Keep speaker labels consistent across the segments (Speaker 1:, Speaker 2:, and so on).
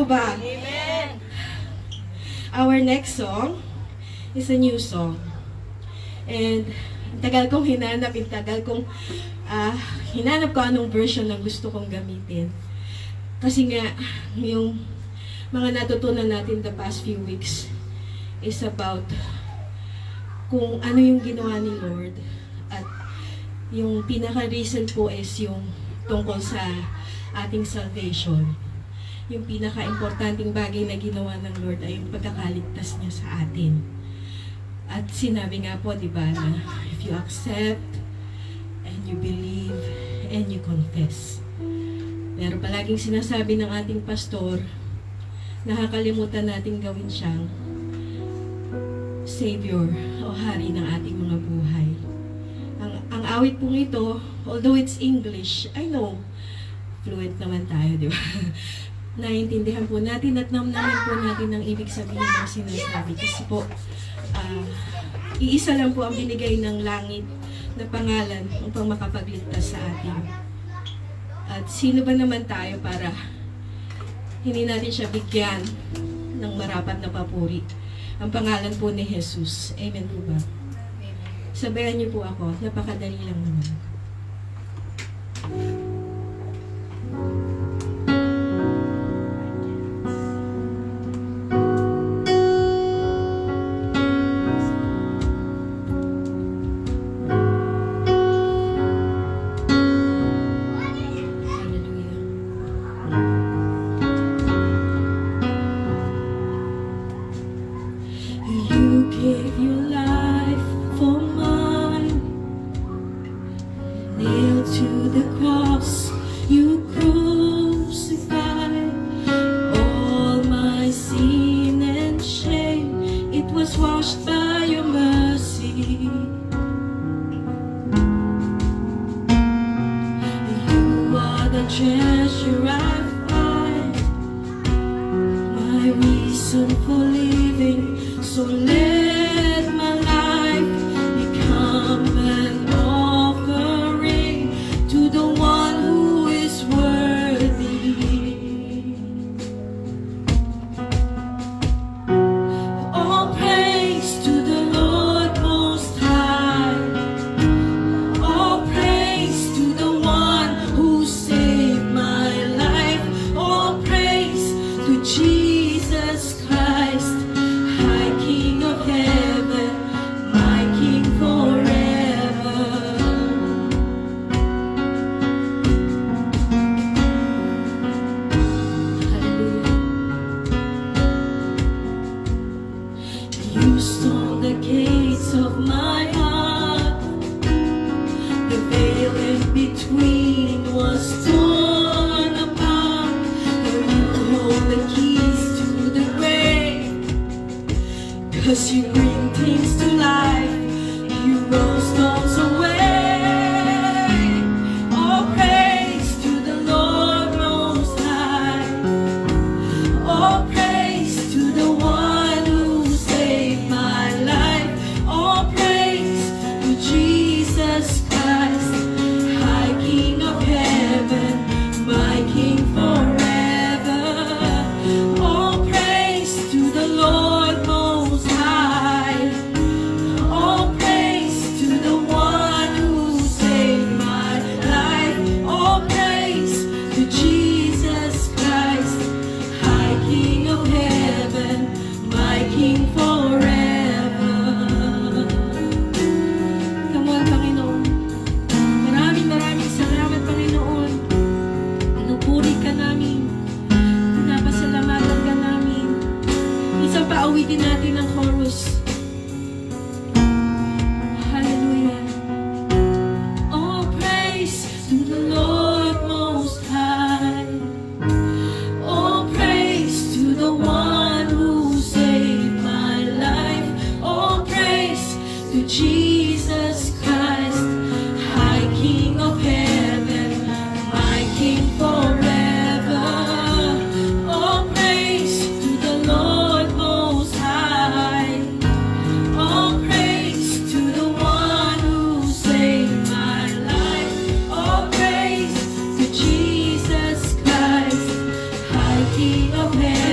Speaker 1: po ba?
Speaker 2: Amen.
Speaker 1: Our next song is a new song. And ang tagal kong hinanap, hinanap ko anong version na gusto kong gamitin. Kasi nga, yung mga natutunan natin the past few weeks is about kung ano yung ginawa ni Lord. At yung pinaka-reason po is yung tungkol sa ating salvation. Yung pinaka-importanting bagay na ginawa ng Lord ay yung pagkakaligtas niya sa atin. At sinabi nga po, di ba, na if you accept and you believe and you confess. Pero palaging sinasabi ng ating pastor, nakakalimutan natin gawin siyang Savior o Hari ng ating mga buhay. Ang awit pong ito, although it's English, I know, fluent naman tayo, di ba? Naiintindihan po natin at namnamin po natin ang ibig sabihin ng sinasabi. Kasi po, iisa lang po ang binigay ng langit na pangalan upang makapagligtas sa atin. At sino ba naman tayo para hindi natin siya bigyan ng marapat na papuri? Ang pangalan po ni Jesus. Amen po ba? Sabayan niyo po ako. Napakadali lang naman. You gave your life for mine, nailed to the cross, you crucified all my sin and shame. It was washed by your mercy. You are the treasure I find, my reason for living. So let my life become an offering to the one who is worthy. All praise to the Lord Most High. All praise to the one who saved my life. All praise to Jesus Christ, King of heaven, my King forever. Hallelujah. You stormed the gates of my heart. The veil in between was torn apart. Now you hold the keys to the grave. 'Cause you bring things to life, you roll stones away. All praise to the Lord Most High. All praise to the one who saved my life. All praise to Jesus Christ, High King of heaven, my King forever. All praise to the Lord Most High. All praise to the one who saved my life. All praise to Jesus Christ, High King of heaven, my King forever. Come on, Panginoon. Maraming salamat, Panginoon. Pinupuri ka namin. Pinapasalamatan ka namin. Isang paawitin natin ang chorus. Hallelujah. All praise to the Lord Most High. All praise to the one who saved my life. All praise to Jesus Christ, High King of heaven, my King forever. All praise to the Lord Most High. All praise to the one who saved my life. All praise to Jesus Christ, High King of heaven.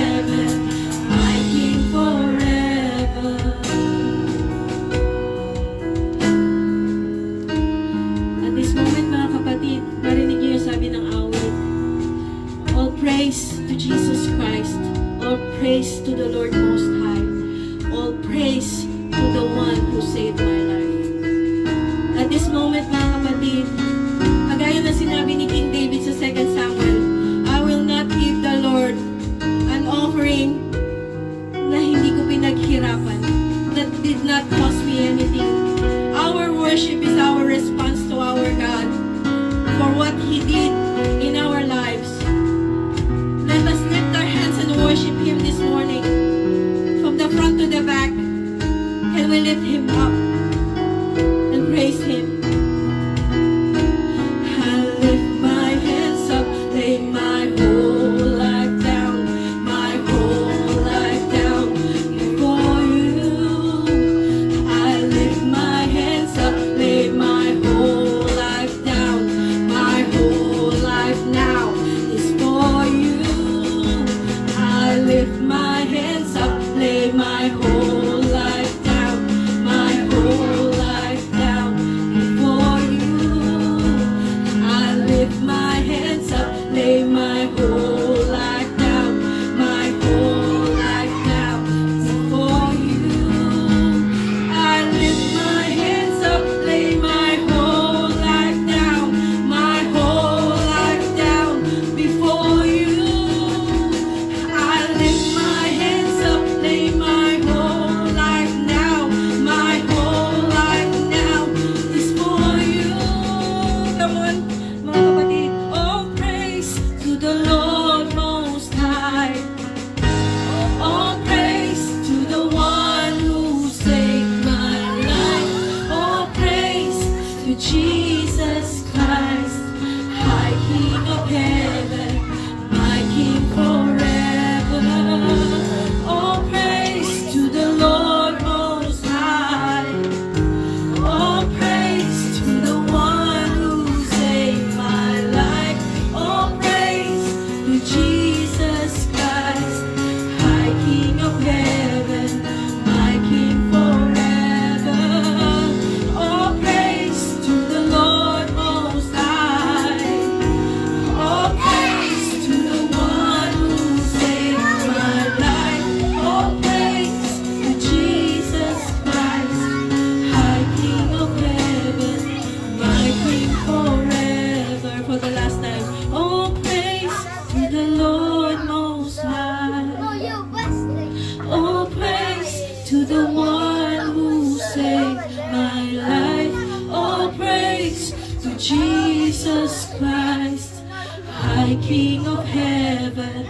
Speaker 1: Jesus Christ, High King of heaven,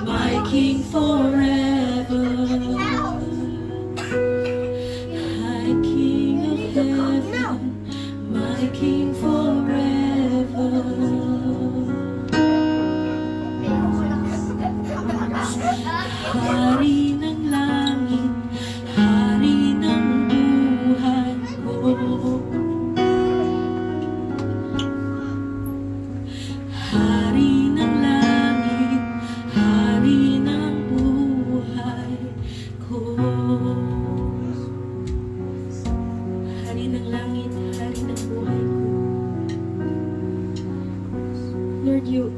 Speaker 1: my King forever. High King of heaven, my King forever. Hari ng langit, hari ng buhay ko. Hari ng langit, hari ng buhay ko. Hari ng langit, hari ng buhay ko. Lord, you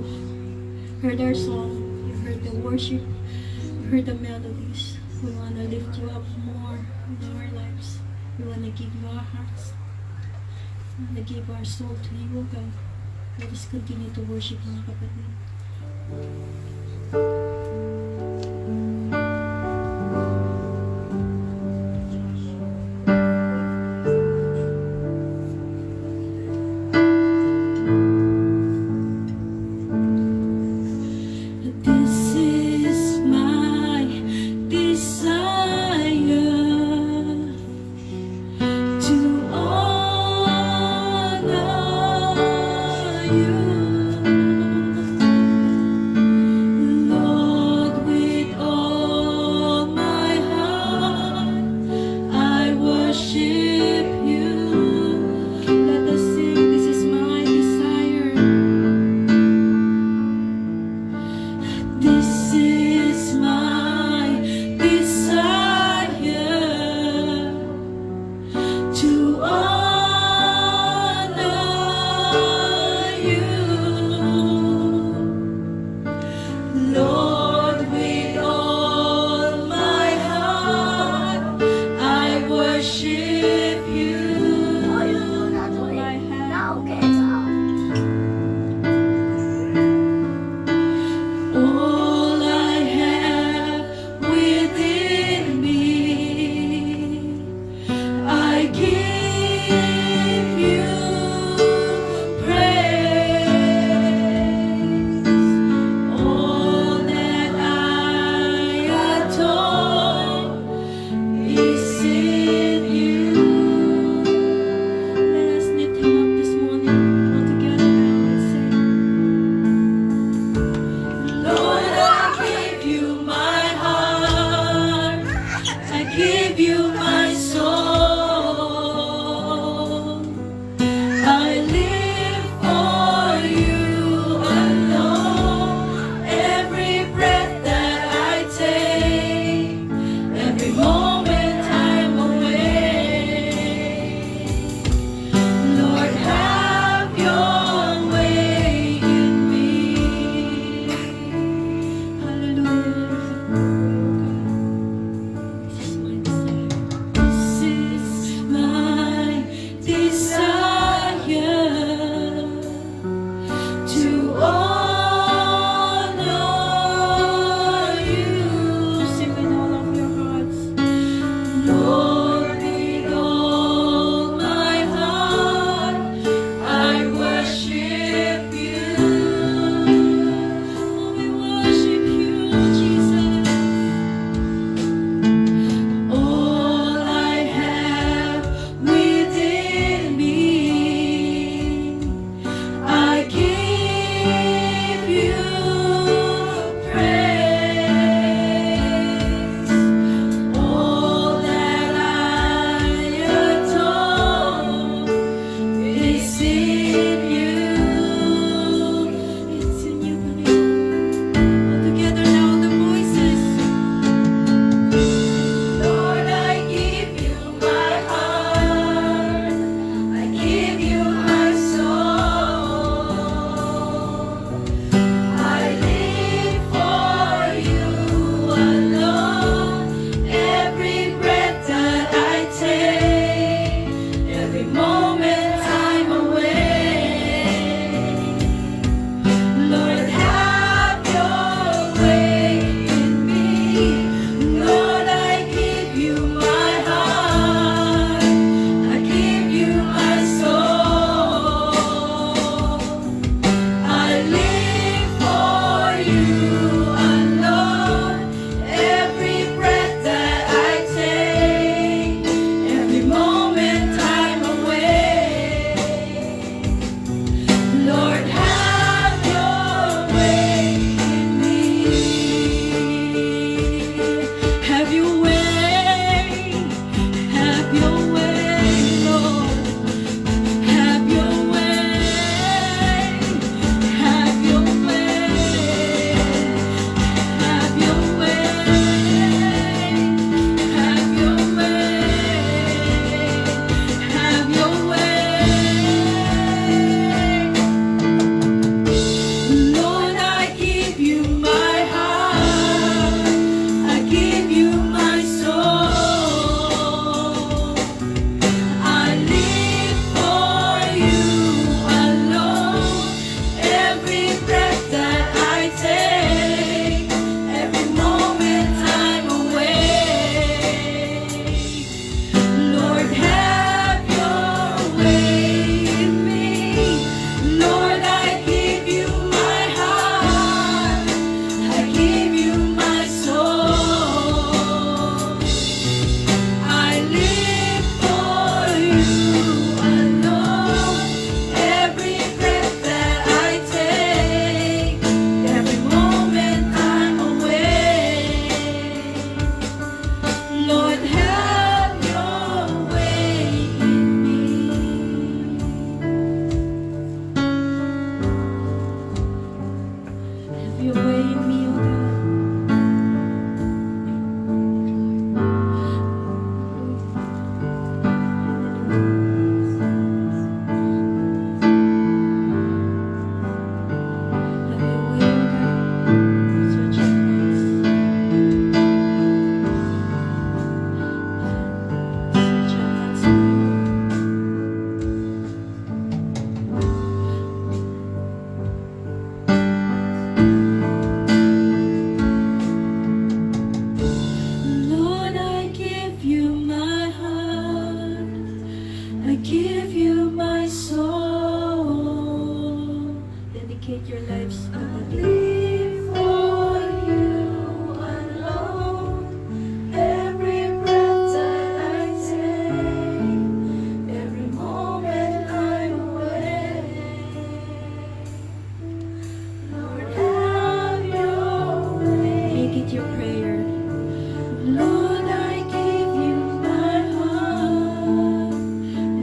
Speaker 1: heard our song, you heard the worship, you heard the melodies. We want to lift you up more in our lives. We want to give you our hearts. We want to give our soul to you, God. Let us continue to worship, mga kapatid. This is my desire to honor you, Lord, with all my heart. I worship you. Let us sing, this is my desire. This is my desire to honor you, Lord, with all my heart. I worship you. All I have within me, I give you praise. All that I adore is in you. Let us lift him up this morning, all together now and sing. Lord, I give you my heart, I give you my soul. I live for you alone. Every breath that I take, every moment I'm awake. Lord, have your way in me. Hallelujah. This is my desire to honor you. Sing with all of your hearts. Lord, with all my heart, I worship you. Oh, we worship you, Jesus. All I have within me, I give you praise. All that I adore is in you. It's in you, honey. All together now, the voices. Lord, I give you my heart, I give you my soul. I live for you alone. Every breath that I take, every moment I'm awake. Lord, have your way in me. Lord, I give you my heart, I give you my soul.
Speaker 2: give you my soul.
Speaker 1: Dedicate your lives,
Speaker 2: I
Speaker 1: kapatid.
Speaker 2: live for you alone. Every breath that I take, every moment I'm awake. Lord, have your way.
Speaker 1: Make it your prayer.
Speaker 2: Lord, I give you my heart.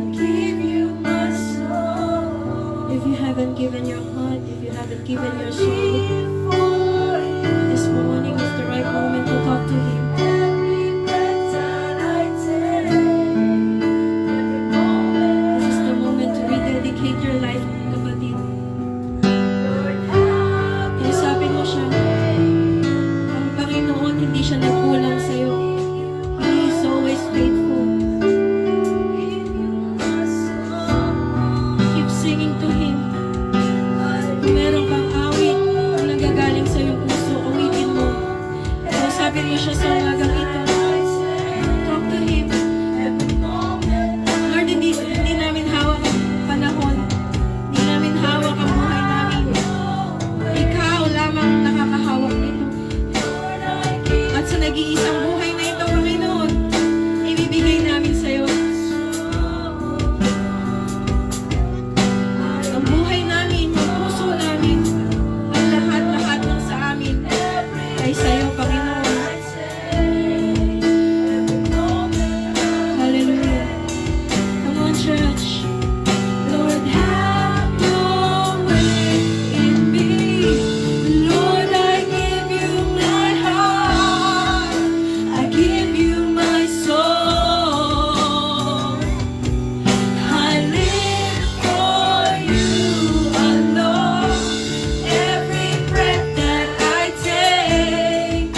Speaker 2: I give you my soul.
Speaker 1: If you haven't given your heart, if you haven't given your soul,
Speaker 2: Live for you.
Speaker 1: this morning is the right moment to talk to Him.
Speaker 2: Every breath that I take, every moment
Speaker 1: This is the moment to rededicate your life, kapatid.
Speaker 2: Lord, have
Speaker 1: Inisapin mo siya. Ang Panginoon, hindi siya nagkulang sa'yo. He is always faithful.
Speaker 2: give you my soul.
Speaker 1: Keep singing to Him. Kung meron kang awit na nanggagaling sa iyong puso, awitin mo. Inisapin mo siya sa umagang ito. Talk to Him.
Speaker 2: Every moment
Speaker 1: Lord, hindi namin hawak ang panahon. Hindi namin hawak ang buhay namin. Ikaw lamang nakakahawak nito.
Speaker 2: Lord, I give
Speaker 1: At sa nag-iisang buhay na ito, Panginoon, ibibigay namin sa iyo ang buhay namin, ang puso namin, ang lahat-lahat ng sa amin ay sa iyo, Panginoon. Hallelujah. Come on, church. Lord, have your way in me. Lord, I give you my heart. I give you my soul. I live for you alone. Every breath that I take,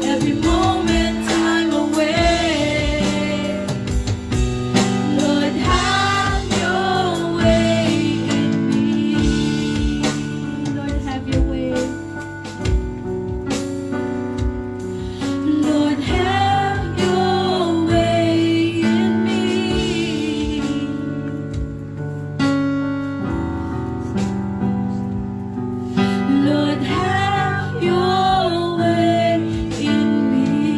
Speaker 1: every moment I'm awake. Lord, have your way in me. Lord, have your way. Lord, have your way in me. Lord, have your way in me.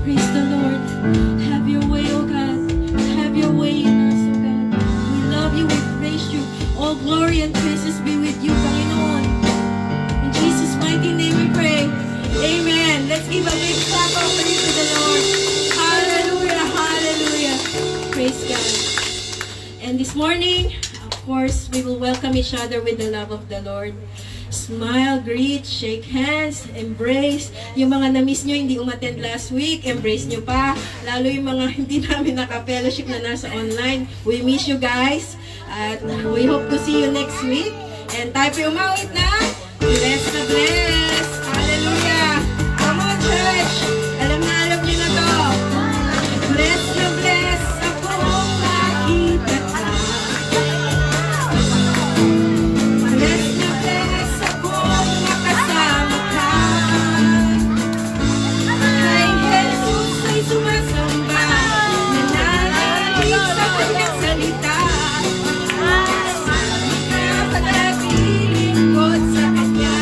Speaker 1: Praise the Lord. Have your way, oh God. Have your way in us, oh God. We love you, we praise you. All glory and praises be with you, Panginoon. In Jesus' mighty name we pray. Amen. Let's give a big clap offering to the Lord. Hallelujah, hallelujah. Praise God. And this morning, of course, we will welcome each other with the love of the Lord. Smile, greet, shake hands, embrace. Yung mga na-miss nyo, hindi umattend last week, embrace nyo pa. Lalo yung mga hindi namin naka-fellowship na nasa online. We miss you guys. At we hope to see you next week. And tayo po umawit na. Bless na bless. Hallelujah. Come on, church. Alam nyo na to. Bless na bless. Akong makita ka. Bless na bless. Akong makasama ka. Kay Jesus ay sumasamba. Nananalig sa kanyang salita. Pag-lingkod sa kanya.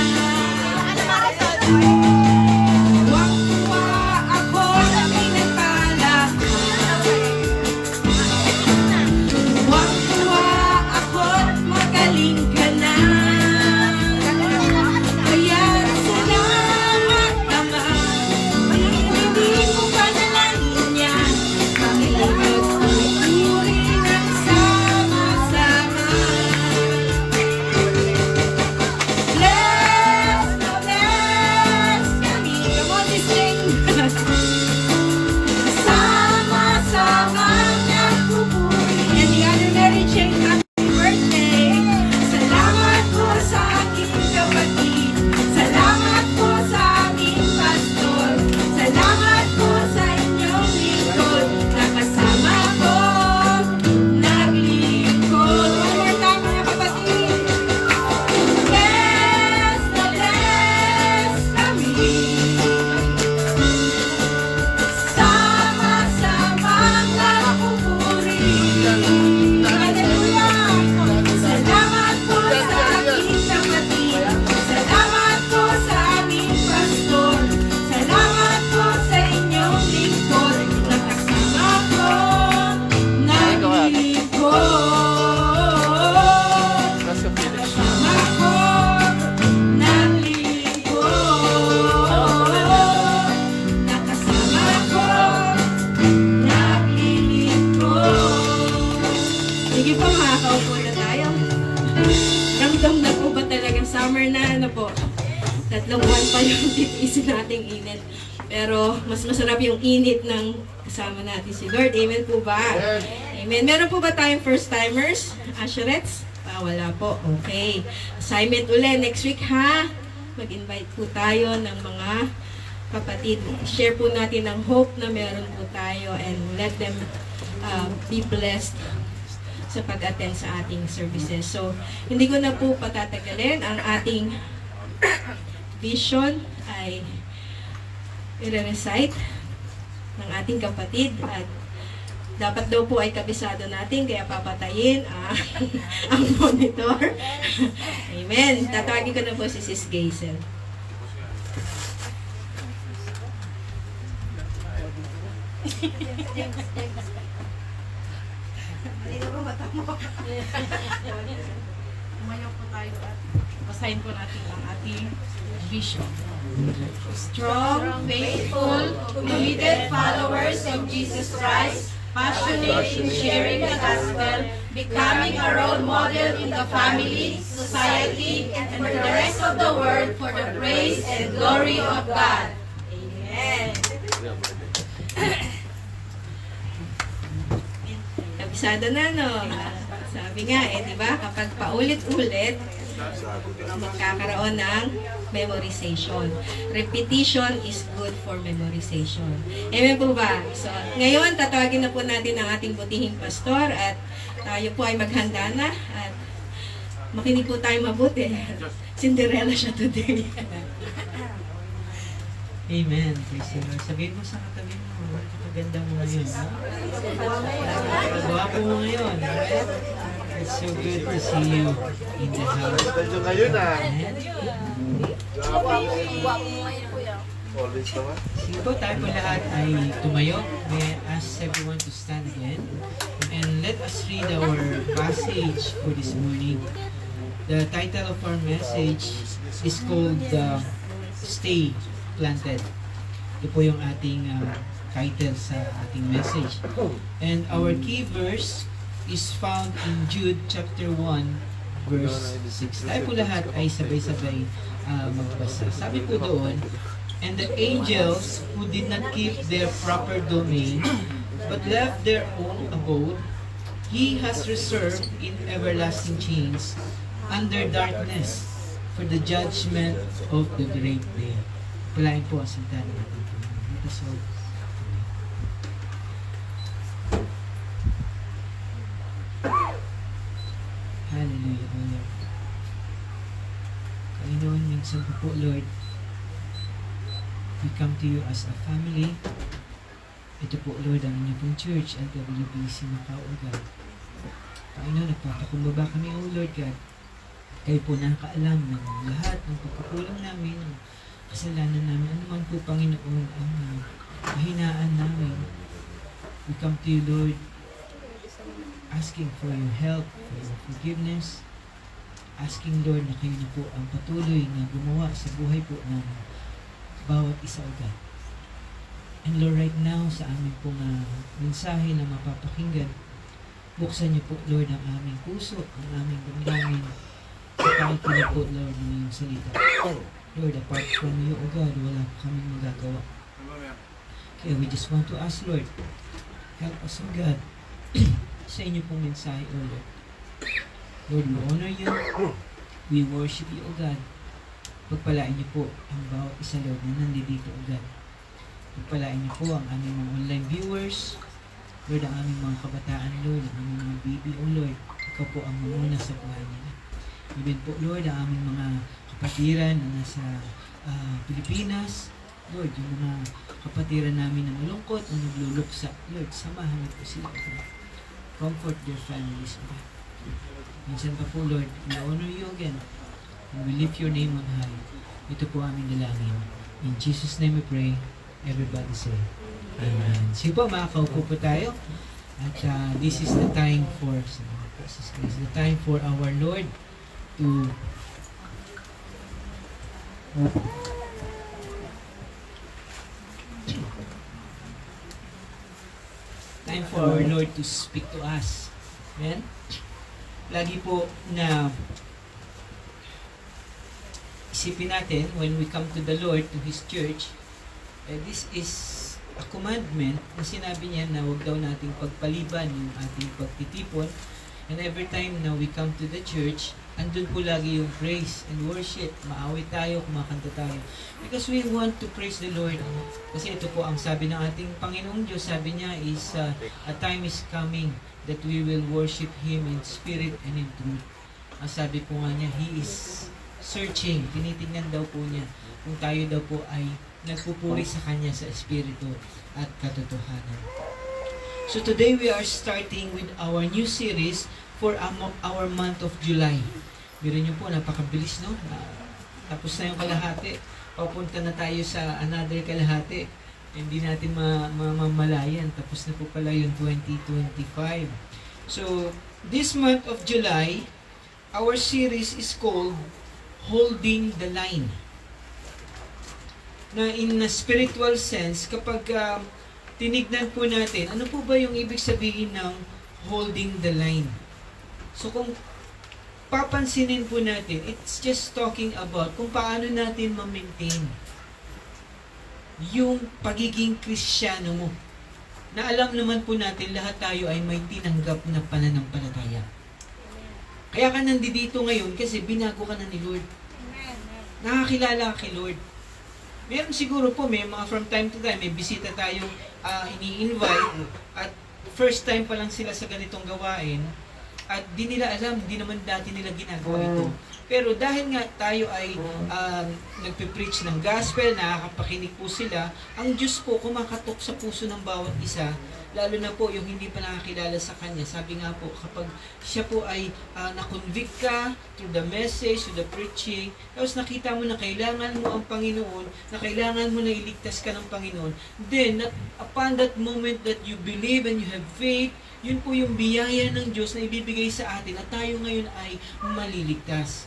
Speaker 1: Tuwang-tuwa ako na pinagpala. Tuwang-tuwa ako't magaling ka na. Kaya salamat Ama. Hindi mo panalangin niya. Panginoon, puri ng sa tatlong buwan pa yung titiisin nating init. Pero mas masarap yung init ng kasama natin si Lord. Amen po ba? Amen. Meron po ba tayong first-timers? Asherettes? Wala po. Okay. Assignment ulit next week ha. Mag-invite po tayo ng mga kapatid. Share po natin ang hope na meron po tayo and let them be blessed sa pag-attend sa ating services. So, hindi ko na po patatagalin. Ang ating vision ay i-recite ng ating kapatid at dapat daw po ay kabisado natin kaya papatayin ang monitor. Amen. Tatawagin ko na po si Sis Gazel.
Speaker 3: Umayaw po tayo at basahin po natin ang ating vision. Strong, faithful, committed followers of Jesus Christ, passionate in sharing the gospel, becoming a role model in the family, society, and for the rest of the world for the praise and glory of God. Amen.
Speaker 1: Kabisado na, no? Sabi nga, di ba? Kapag paulit-ulit, magkakaroon ng memorization. Repetition is good for memorization. Amen po ba? So, ngayon, tatawagin na po natin ang ating butihing pastor at tayo po ay maghanda na at makinig po tayo mabuti. Cinderella siya today.
Speaker 4: Amen. Praise the Lord. Sabihin mo sa katabi mo, maganda mo ngayon. Gwapo mo ngayon. Right? It's so good to see you in the house.
Speaker 5: Medyo ngayon
Speaker 4: Amen.
Speaker 5: Always naman.
Speaker 4: Sige po, tayo po lahat ay tumayo. May I ask everyone to stand again. And let us read our passage for this morning. The title of our message is called Stay Planted. Ito po yung ating title sa ating message. And our key verse is found in Jude chapter 1 verse 6. Tayo po lahat ay sabay-sabay magbasa. Sabi po doon, and the angels who did not keep their proper domain but left their own abode, He has reserved in everlasting chains under darkness for the judgment of the great day. Palain po ang salita ng ating Panginoon. Let us all hallelujah, O Lord. Panginoon, minsan po Lord, we come to you as a family. Ito po, Lord, ang inyong pong church, LWBC Macau, O God. Panginoon, nagpapakumbaba kami, O Lord God. Kayo po nakakaalam ng lahat ng pagkukulang namin, ng kasalanan namin. Ano man po, Panginoon, ang kahinaan namin. We come to you, Lord, asking for your help, for your forgiveness, asking, Lord, na kayo na po ang patuloy na gumawa sa buhay po ng bawat isa, O God. And Lord, right now, sa aming pong mensahe na mapapakinggan, buksan niyo po, Lord, ang aming puso, ang aming damdamin, sa pakikinig po, Lord, ng iyong salita. Lord, apart from you, O God, wala po kaming magagawa. Kaya we just want to ask, Lord, help us, O God, sa inyo pong mensahe, O Lord. Lord, we honor you, we worship you, O God. Pagpalain niyo po ang bawat isa, Lord, na nandito, O God. Pagpalain niyo po ang aming mga online viewers, Lord, ang aming mga kabataan, Lord, ang aming mga baby, O Lord. Ikaw po ang muna sa buhay nila. Even po, Lord, ang aming mga kapatiran na nasa Pilipinas, Lord, yung mga kapatiran namin na malungkot, na nagluluksa, Lord, samahan niyo po sila, Lord. Comfort their families, Lord. Minsan pa po, Lord, we honor you again, and we lift your name on high. Ito po aming dalangin. In Jesus' name we pray. Everybody say, Amen. Sige po, makakaupo po tayo. At this is the time for, this is the time for our Lord to time for our Lord to speak to us. Amen? Lagi po na isipin natin, when we come to the Lord, to His church, this is a commandment na sinabi niya na huwag daw nating pagpaliban yung ating pagtitipon. And every time na we come to the church, andun po lagi yung praise and worship. Maawit tayo, kumakanta tayo. Because we want to praise the Lord. Kasi ito po ang sabi ng ating Panginoong Diyos. Sabi niya is, a time is coming that we will worship Him in spirit and in truth. Ang sabi po nga niya, He is searching. Tinitingnan daw po niya kung tayo daw po ay nagpupuri sa Kanya sa espiritu at katotohanan. So today we are starting with our new series for our month of July. Biro niyo po, napakabilis, no? Tapos na yung kalahati. Papunta na tayo sa another kalahati. Hindi natin mamalayan. Tapos na po pala yung 2025. So, this month of July, our series is called Holding the Line. Na in a spiritual sense, kapag tinignan po natin, ano po ba yung ibig sabihin ng holding the line? So kung papansinin po natin, it's just talking about kung paano natin ma-maintain yung pagiging Kristiyano mo. Na alam naman po natin, lahat tayo ay may tinanggap na pananampalataya. Kaya ka nandito ngayon kasi binago ka na ni Lord. Nakakilala ka kay Lord. Meron siguro po, may mga from time to time, may bisita tayong ini-invite at first time pa lang sila sa ganitong gawain at di nila alam, di naman dati nila ginagawa ito. Pero dahil nga tayo ay nagpe-preach ng gospel, nakakapakinig po sila, ang Diyos po kumakatok sa puso ng bawat isa, lalo na po yung hindi pa nakakilala sa Kanya. Sabi nga po, kapag siya po ay na-convict ka through the message, through the preaching, tapos nakita mo na kailangan mo ang Panginoon, na kailangan mo na iligtas ka ng Panginoon, then upon that moment that you believe and you have faith, yun po yung biyaya ng Diyos na ibibigay sa atin at tayo ngayon ay maliligtas.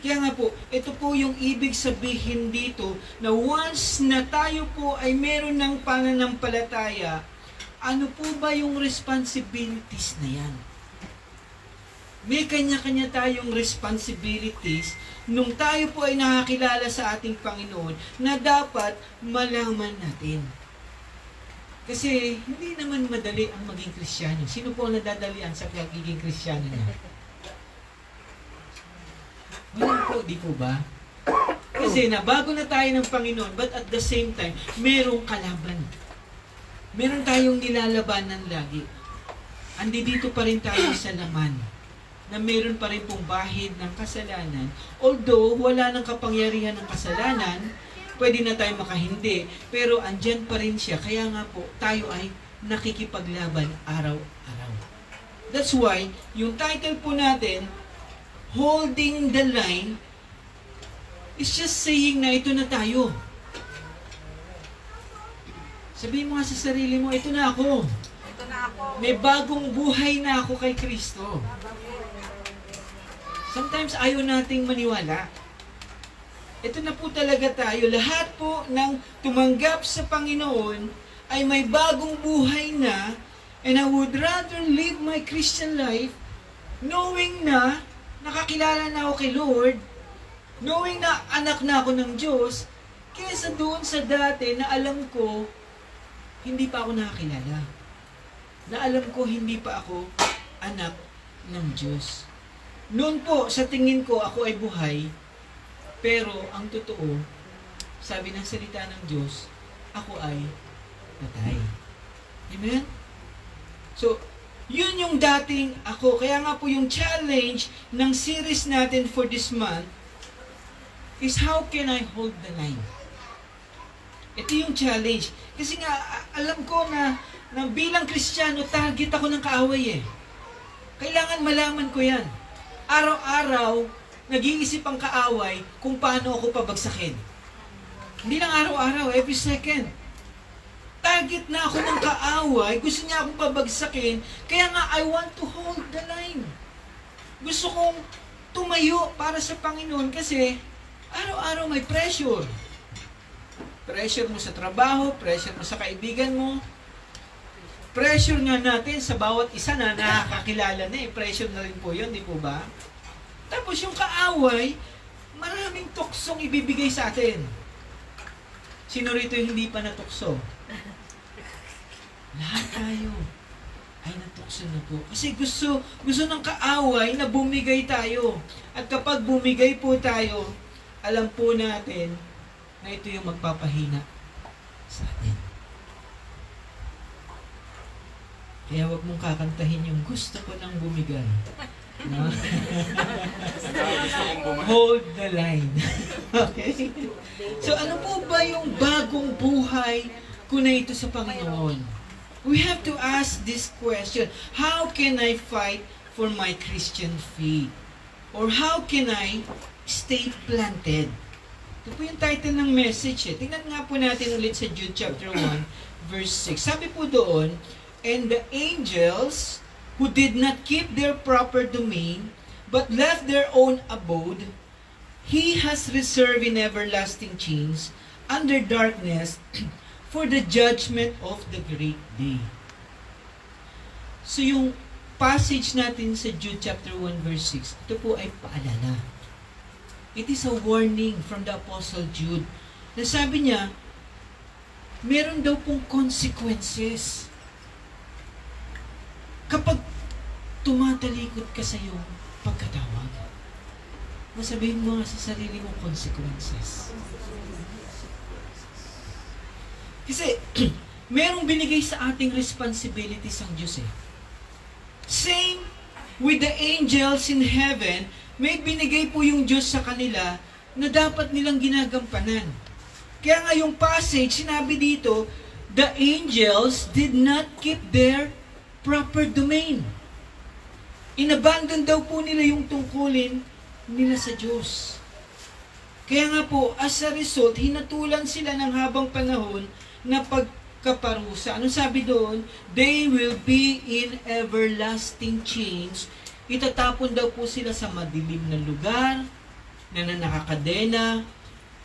Speaker 4: Kaya nga po, ito po yung ibig sabihin dito na once na tayo po ay meron ng pananampalataya, ano po ba yung responsibilities na yan? May kanya-kanya tayong responsibilities nung tayo po ay nakakilala sa ating Panginoon na dapat malaman natin. Kasi hindi naman madali ang maging Kristiyano. Sino po ang nadadalian sa pagiging Kristiyano niya? Wala po, di po ba? Kasi nabago na tayo ng Panginoon, but at the same time, merong kalaban. Meron tayong nilalabanan lagi. Andi dito pa rin tayo sa laman. Na meron pa rin pong bahid ng kasalanan. Although, wala nang kapangyarihan ng kasalanan, pwede na tayo makahindi. Pero andyan pa rin siya. Kaya nga po, tayo ay nakikipaglaban araw-araw. That's why, yung title po natin, Holding the Line, is just saying na ito na tayo. Sabihin mo nga sa sarili mo, ito na ako.
Speaker 5: Ito na ako.
Speaker 4: May bagong buhay na ako kay Kristo. Sometimes ayaw nating maniwala. Ito na po talaga tayo. Lahat po ng tumanggap sa Panginoon ay may bagong buhay na, and I would rather live my Christian life knowing na nakakilala na ako kay Lord, knowing na anak na ako ng Diyos, kaysa doon sa dati na alam ko, hindi pa ako nakakilala. Na alam ko, hindi pa ako anak ng Diyos. Noon po, sa tingin ko, ako ay buhay, pero ang totoo, sabi ng salita ng Diyos, ako ay patay. Amen? So, yun yung dating ako. Kaya nga po yung challenge ng series natin for this month is how can I hold the line? Ito yung challenge. Kasi nga, alam ko na bilang Kristiyano, target ako ng kaaway eh. Kailangan malaman ko yan. Araw-araw, nag-iisip ang kaaway kung paano ako pabagsakin. Hindi lang araw-araw, every second. Target na ako ng kaaway, gusto niya akong pabagsakin, kaya nga I want to hold the line. Gusto kong tumayo para sa Panginoon kasi araw-araw may pressure. Pressure mo sa trabaho, pressure mo sa kaibigan mo, pressure nga natin sa bawat isa na nakakakilala na pressure na rin po yun, di po ba? Tapos yung kaaway, maraming tuksong ibibigay sa atin. Sino rito yung hindi pa natukso? Lahat tayo ay natukso na po. Kasi gusto ng kaaway na bumigay tayo. At kapag bumigay po tayo, alam po natin na ito yung magpapahina sa atin. Kaya wag mong kakantahin yung gusto ko nang bumigay. No? Hold the line. Okay? So ano po ba yung bagong buhay ko na ito sa Panginoon? We have to ask this question. How can I fight for my Christian faith? Or how can I stay planted? Ito po yung title ng message. Tingnan nga po natin ulit sa Jude chapter 1, verse 6. Sabi po doon, and the angels who did not keep their proper domain, but left their own abode, He has reserved in everlasting chains under darkness for the judgment of the great day. So yung passage natin sa Jude chapter 1 verse 6, ito po ay paalala. It is a warning from the Apostle Jude na sabi niya, meron daw pong consequences kapag tumatalikod ka sa iyong pagkatawag. Masabihin mo nga sa sarili mong consequences. Kasi, merong binigay sa ating responsibilities ang Diyos eh. Same with the angels in heaven, may binigay po yung Diyos sa kanila na dapat nilang ginagampanan. Kaya nga yung passage, sinabi dito, the angels did not keep their proper domain. Inabandon daw po nila yung tungkulin nila sa Diyos. Kaya nga po, as a result, hinatulan sila ng habang panahon na pagkaparusa. Anong sabi doon? They will be in everlasting chains. Itatapon daw po sila sa madilim na lugar, na nakakadena.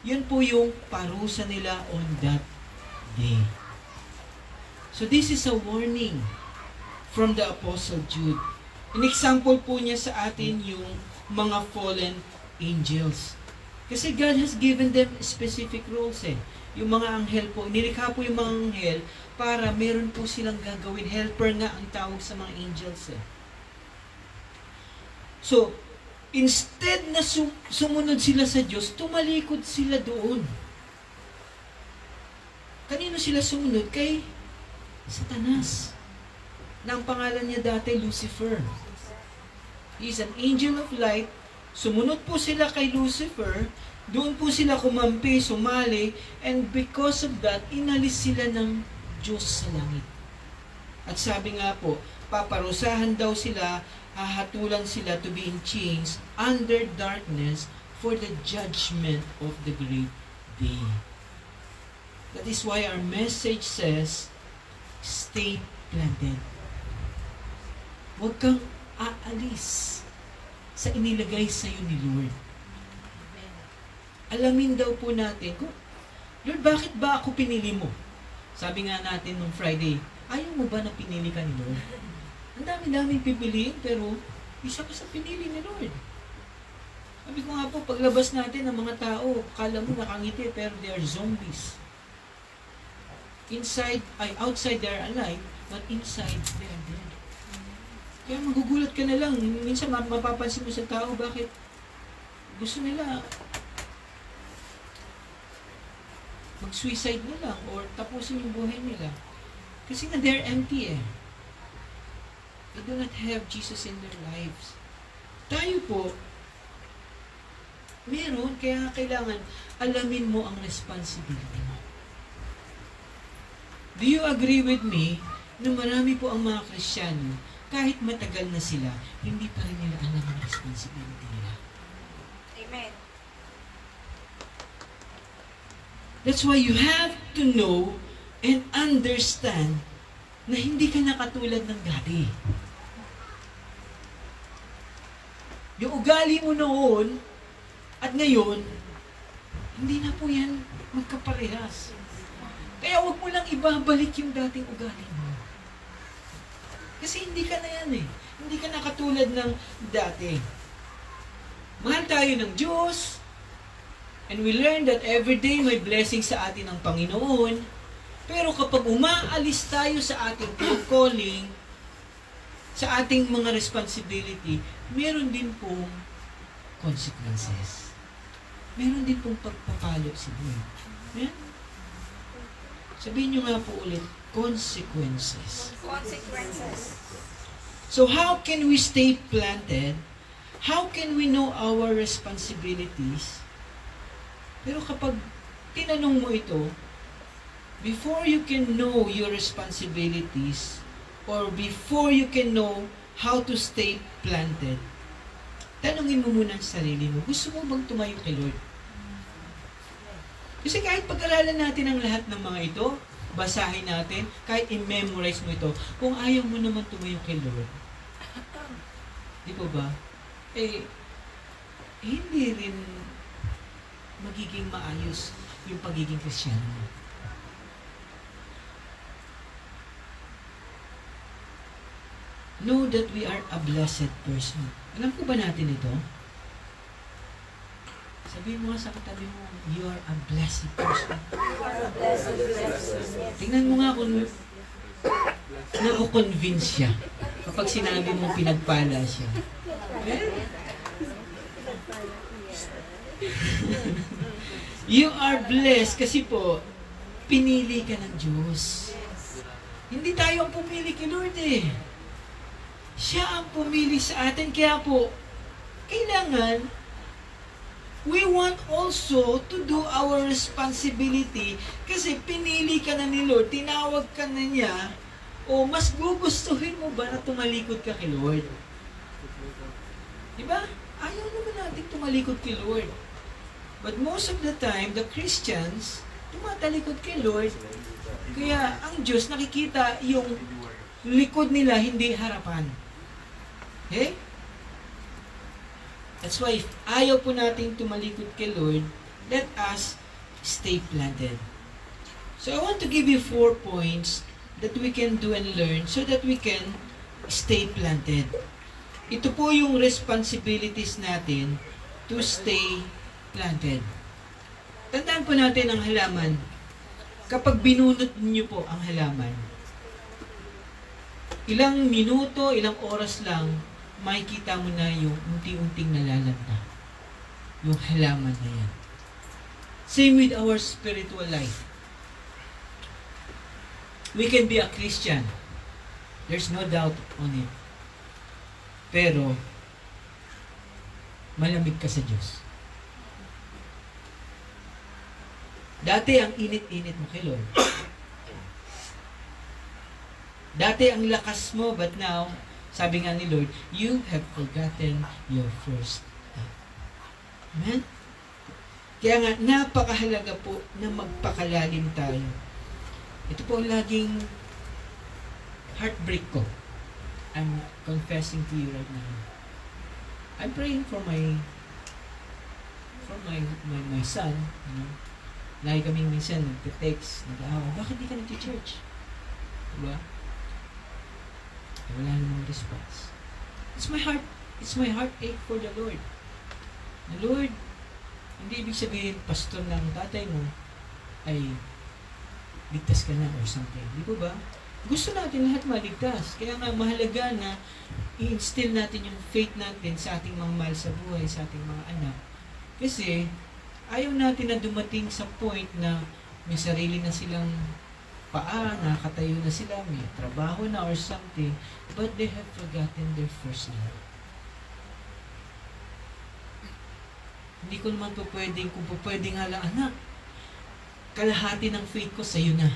Speaker 4: Yun po yung parusa nila on that day. So this is a warning from the Apostle Jude. An example po niya sa atin yung mga fallen angels. Kasi God has given them specific roles eh. Yung mga anghel po, nilikha po yung mga anghel para meron po silang gagawin. Helper nga ang tawag sa mga angels eh. So, instead na sumunod sila sa Diyos, tumalikod sila doon. Kanino sila sumunod? Kay Satanas. Na ang pangalan niya dati, Lucifer. He is an angel of light. Sumunod po sila kay Lucifer. Doon po sila kumampi, sumali. And because of that, inalis sila ng Diyos sa langit. At sabi nga po, paparusahan daw sila, hahatulan sila to be in chains under darkness for the judgment of the great day. That is why our message says, stay planted. Huwag kang aalis sa inilagay sa iyo ni Lord. Alamin daw po natin, Lord, bakit ba ako pinili mo? Sabi nga natin nung Friday, ayaw mo ba na pinili ka ni Lord? Ang dami-daming pipiliin, pero isa ka sa pinili ni Lord. Sabi ko nga po, paglabas natin ng mga tao, kala mo nakangiti, pero they are zombies. Outside they are alive, but inside they are dead. Kaya magugulat ka na lang. Minsan mapapansin mo sa tao, bakit gusto nila mag-suicide na lang or tapusin yung buhay nila. Kasi nga they're empty eh. They do not have Jesus in their lives. Tayo po, meron, kaya kailangan alamin mo ang responsibility mo. Do you agree with me na marami po ang mga Kristiyano, kahit matagal na sila, hindi pa rin nila alam ang responsibility nila?
Speaker 5: Amen.
Speaker 4: That's why you have to know and understand na hindi ka na katulad ng dati. Yung ugali mo noon at ngayon, hindi na po yan magkaparehas. Kaya huwag mo lang ibabalik yung dating ugali mo. Kasi hindi ka na yan eh. Hindi ka na katulad ng dati. Mahal tayo ng Diyos, And we learn that every day may blessing sa atin ng Panginoon. Pero kapag umaalis tayo sa ating calling, sa ating mga responsibility, meron din pong consequences. Meron din pong pagpapalo si Lord. Amen? Sabihin nyo nga po ulit, consequences.
Speaker 5: Consequences.
Speaker 4: So how can we stay planted? How can we know our responsibilities? Pero kapag tinanong mo ito, before you can know your responsibilities, or before you can know how to stay planted, tanungin mo muna ang sarili mo, gusto mo bang tumayo kay Lord? Kasi kahit pag-aralan natin ang lahat ng mga ito, basahin natin, kahit i-memorize mo ito, kung ayaw mo naman tumayo kay Lord, di po ba? Hindi rin magiging maayos yung pagiging Kristiyano mo. Know that we are a blessed person. Alam po ba natin ito? Sabihin mo nga sa katabi mo, you are a blessed person. Tingnan mo nga kung nakukonvince siya kapag sinabi mo pinagpala siya. You are blessed kasi po, pinili ka ng Diyos. Hindi tayo ang pumili kay Lord eh. Siya ang pumili sa atin. Kaya po, kailangan, we want also to do our responsibility kasi pinili ka na ni Lord, tinawag ka na niya, o mas gugustuhin mo ba na tumalikod ka kay Lord? Diba? Ayaw naman natin tumalikod kay Lord. But most of the time, the Christians, tumatalikod kay Lord. Kaya ang Diyos nakikita yung likod nila, hindi harapan. Okay? That's why if ayaw po natin tumalikod kay Lord, let us stay planted. So I want to give you 4 points that we can do and learn so that we can stay planted. Ito po yung responsibilities natin to stay planted. Tandaan po natin ang halaman. Kapag binunot niyo po ang halaman, ilang minuto, ilang oras lang, makikita mo na yung unti-unting nalalanta. Yung halaman na yan. Same with our spiritual life. We can be a Christian. There's no doubt on it. Pero, malamig ka sa Diyos. Dati ang init-init mo kay Lord. Dati ang lakas mo, but now, sabi nga ni Lord, you have forgotten your first love. Amen? Kaya nga, napakahalaga po na magpakalalim tayo. Ito po ang laging heartbreak ko. I'm confessing to you right now. I'm praying for my son, you know. Lagi kaming minsan nag-text, nag-aawa, bakit di ka nag-church? Diba? Wala namang response. It's my heartache for the Lord. The Lord, hindi ibig sabihin, pastor ng tatay mo, ay ligtas ka na or something. Di ba ba? Gusto natin lahat maligtas. Kaya nga mahalaga na i-instill natin yung faith natin sa ating mga mahal sa buhay, sa ating mga anak. Kasi, ayaw natin na dumating sa point na may sarili na silang paa, nakatayo na sila, may trabaho na or something, but they have forgotten their first love. Hindi ko naman po pwedeng, kung po pwedeng nga lang, anak, kalahati ng faith ko sa'yo na.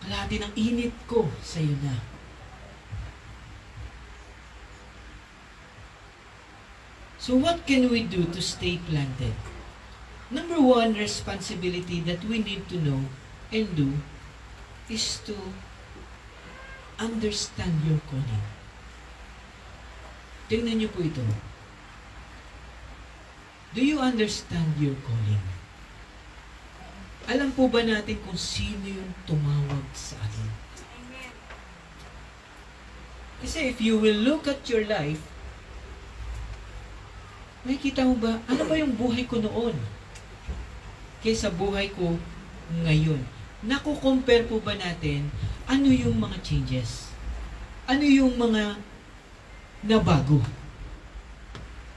Speaker 4: Kalahati ng init ko sa'yo na. So what can we do to stay planted? Number 1 responsibility that we need to know and do is to understand your calling. Tingnan niyo po ito. Do you understand your calling? Alam po ba natin kung sino yung tumawag sa atin? Kasi if you will look at your life, Nakikita mo ba, ano ba yung buhay ko noon kaysa buhay ko ngayon? Naku-compare po ba natin ano yung mga changes? Ano yung mga nabago?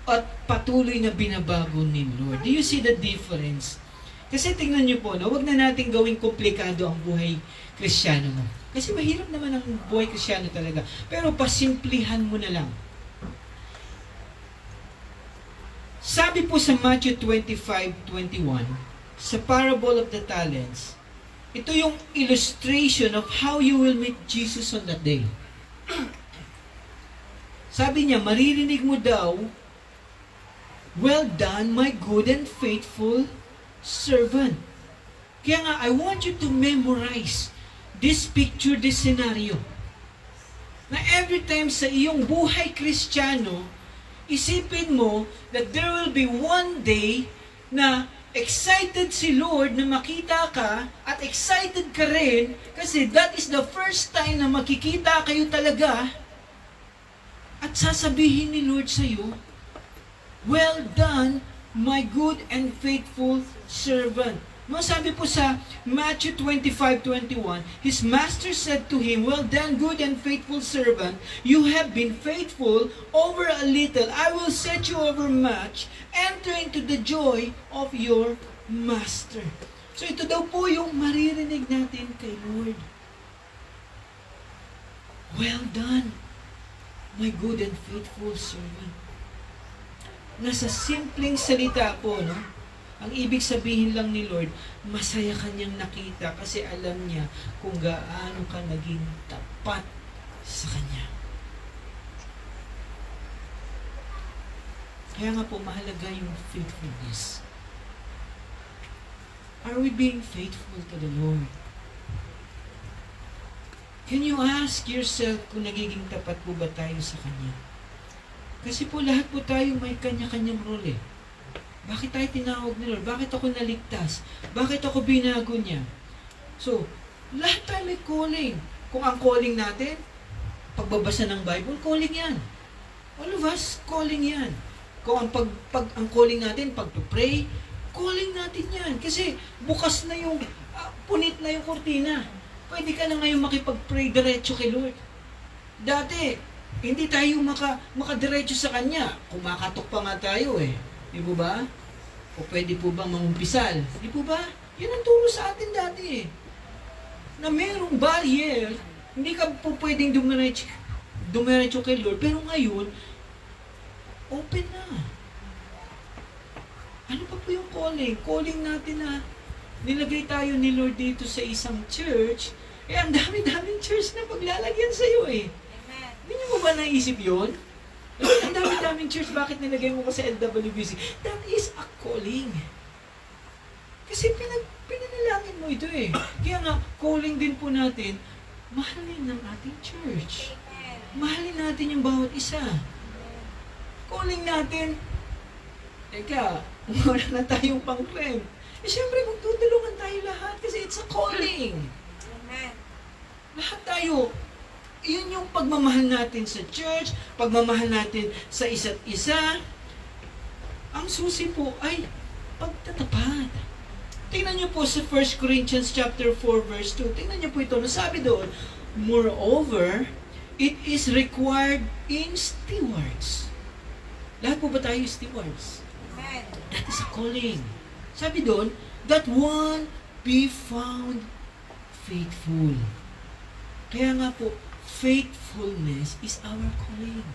Speaker 4: At patuloy na binabago ni Lord. Do you see the difference? Kasi tingnan niyo po, no, wag na natin gawing komplikado ang buhay Kristiyano mo. Kasi mahirap naman ang buhay Kristiyano talaga. Pero pasimplihan mo na lang. Sabi po sa Matthew 25:21, sa parable of the talents, ito yung illustration of how you will meet Jesus on that day. Sabi niya, maririnig mo daw, "Well done, my good and faithful servant." Kaya nga, I want you to memorize this picture, this scenario. Na every time sa iyong buhay Kristiyano, isipin mo that there will be one day na excited si Lord na makita ka at excited ka rin kasi that is the first time na makikita kayo talaga at sasabihin ni Lord sa iyo, "Well done, my good and faithful servant." No, sabi po sa Matthew 25:21, his master said to him, "Well done, good and faithful servant. You have been faithful over a little. I will set you over much. Enter into the joy of your master." So ito daw po yung maririnig natin kay Lord. "Well done, my good and faithful servant." Nasa simpleng salita po, no? Ang ibig sabihin lang ni Lord, masaya kanyang nakita kasi alam niya kung gaano ka naging tapat sa Kanya. Kaya nga po, mahalaga yung faithfulness. Are we being faithful to the Lord? Can you ask yourself kung nagiging tapat po ba tayo sa Kanya? Kasi po lahat po tayo may kanya-kanyang role eh. Bakit tayo tinawag ni Lord? Bakit ako naligtas? Bakit ako binago niya? So, lahat tayo may calling. Kung ang calling natin, pagbabasa ng Bible, calling yan. All of us, calling yan. Kung ang calling natin, pag-pray, calling natin yan. Kasi bukas na yung, punit na yung kortina. Pwede ka na ngayon makipag-pray diretso kay Lord. Dati, hindi tayo makadiretso sa Kanya. Kumakatok pa nga tayo eh. Di po ba? O pwede po bang mangumpisal? Di po ba? Yun ang turo sa atin dati eh. Na merong barrier, hindi ka po pwedeng dumiretso kay Lord. Pero ngayon, open na. Ano pa po yung calling? Calling natin na nilagay tayo ni Lord dito sa isang church. Eh, ang dami-daming church na paglalagyan sa'yo eh.
Speaker 3: Amen.
Speaker 4: Hindi niyo mo ba naisip yun? Ang dami-daming church, bakit nilagay mo ko sa LWBC? That is a calling. Kasi pinanalangin mo ito eh. Kaya nga, calling din po natin, mahalin ng ating church. Mahalin natin yung bawat isa. Calling natin, teka, wala na tayong pang-rent. Eh syempre, magtutulungan tayo lahat kasi it's a calling.
Speaker 3: Amen.
Speaker 4: Lahat tayo, yun yung pagmamahal natin sa church, pagmamahal natin sa isa't isa. Ang susi po ay pagtatapat. Tingnan niyo po sa 1 Corinthians chapter 4 verse 2. Tingnan niyo po ito. Nasabi doon, "Moreover, it is required in stewards." Lahat po ba tayo stewards?
Speaker 3: Amen.
Speaker 4: That is a calling. Sabi doon, "that one be found faithful." Kaya nga po, faithfulness is our calling.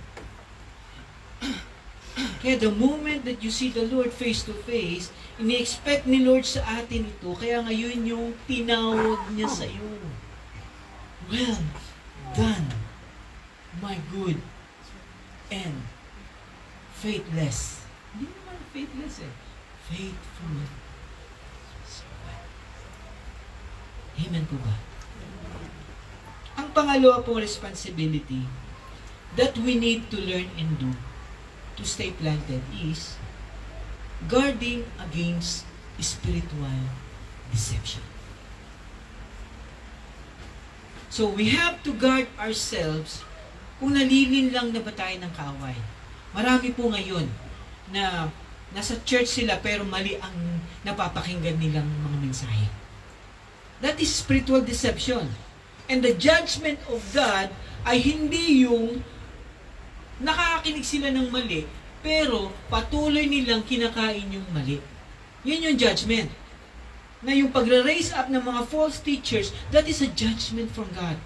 Speaker 4: Kaya the moment that you see the Lord face to face, ini-expect ni Lord sa atin ito, kaya ngayon yung tinawag niya sa iyo. "Well done, my good and faithless." Hindi naman faithless eh. Faithful. Amen po ba? Ang pangalawa pong responsibility that we need to learn and do to stay planted is guarding against spiritual deception. So we have to guard ourselves kung nalilinlang na ba tayo ng kaaway. Marami po ngayon na nasa church sila pero mali ang napapakinggan nilang mga mensahe. That is spiritual deception. And the judgment of God ay hindi yung nakakakinig sila ng mali, pero patuloy nilang kinakain yung mali. Yun yung judgment. Na yung pagre-raise up ng mga false teachers, that is a judgment from God.